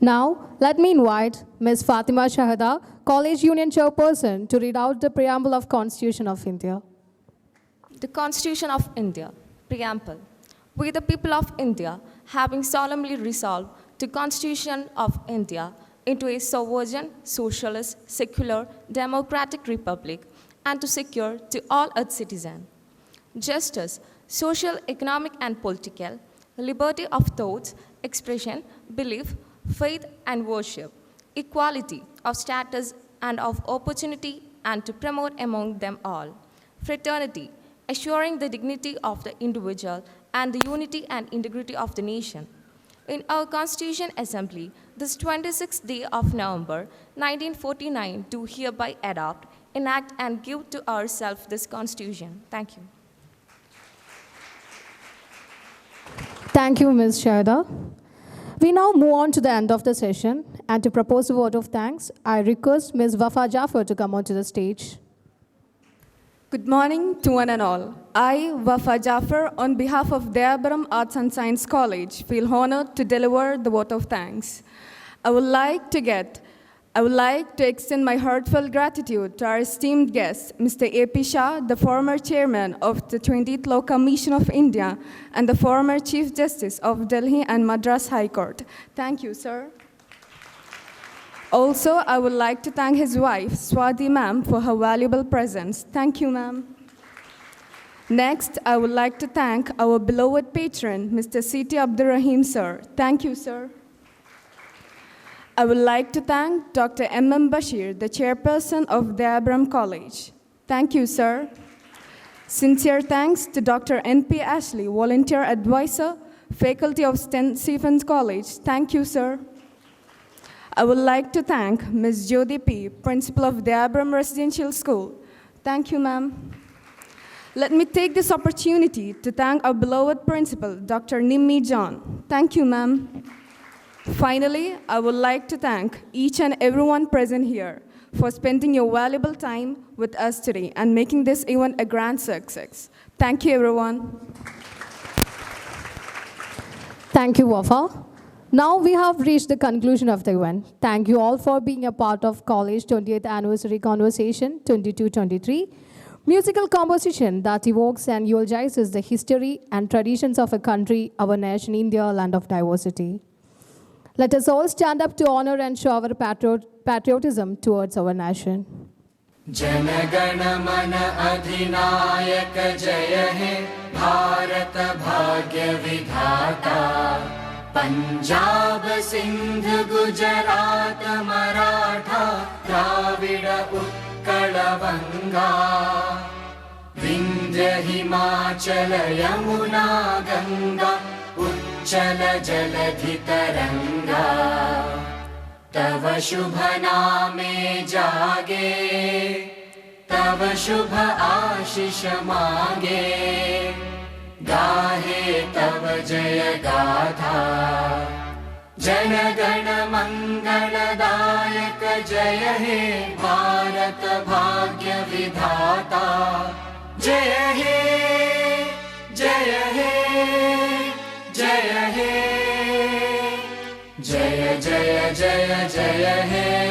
Now, let me invite Ms. Fatima Shahada, College Union Chairperson, to read out the preamble of Constitution of India. The Constitution of India, Preamble. We, the people of India, having solemnly resolved the Constitution of India into a sovereign, socialist, secular, democratic republic, and to secure to all its citizens justice, social, economic, and political, liberty of thoughts, expression, belief, faith, and worship, equality of status and of opportunity, and to promote among them all fraternity, assuring the dignity of the individual and the unity and integrity of the nation. In our Constitution Assembly, this 26th day of November 1949, do hereby adopt, enact, and give to ourselves this Constitution. Thank you. Thank you, Ms. Shahada. We now move on to the end of the session, and to propose a vote of thanks, I request Ms. Wafa Jaffer to come onto the stage. Good morning to one and all. I, Wafa Jaffer, on behalf of Dayapuram Arts and Science College, feel honored to deliver the vote of thanks. I would like to extend my heartfelt gratitude to our esteemed guest, Mr. A.P. Shah, the former chairman of the 20th Law Commission of India and the former Chief Justice of Delhi and Madras High Court. Thank you, sir. Also, I would like to thank his wife, Swati ma'am, for her valuable presence. Thank you, ma'am. Next, I would like to thank our beloved patron, Mr. C.T. Abdurrahim, sir. Thank you, sir. I would like to thank Dr. M.M. Bashir, the chairperson of Dayapuram College. Thank you, sir. Sincere thanks to Dr. N.P. Ashley, volunteer advisor, faculty of St. Stephen's College. Thank you, sir. I would like to thank Ms. Jyoti P., principal of Dayapuram Residential School. Thank you, ma'am. Let me take this opportunity to thank our beloved principal, Dr. Nimmi John. Thank you, ma'am. Finally, I would like to thank each and everyone present here for spending your valuable time with us today and making this event a grand success. Thank you, everyone. Thank you, Wafa. Now we have reached the conclusion of the event. Thank you all for being a part of College 20th Anniversary Conversation 22-23, musical composition that evokes and eulogizes the history and traditions of a country, our nation, India, land of diversity. Let us all stand up to honor and show our patriotism towards our nation. जनगण मन अधिनायक जय हे भारत भाग्य विधाता पंजाब सिंध गुजरात मराठा द्राविड उत्कल बंगा विंध्य हिमाचल यमुना गंगा उच्चल जलधि तरंगा तव शुभ नामे जागे तव शुभ आशीष मांगे गाहे तव जय गाथा जन गण मंगलदायक जय हे भारत भाग्य विधाता जय हे जय हे जय हे जय जय जय जय हे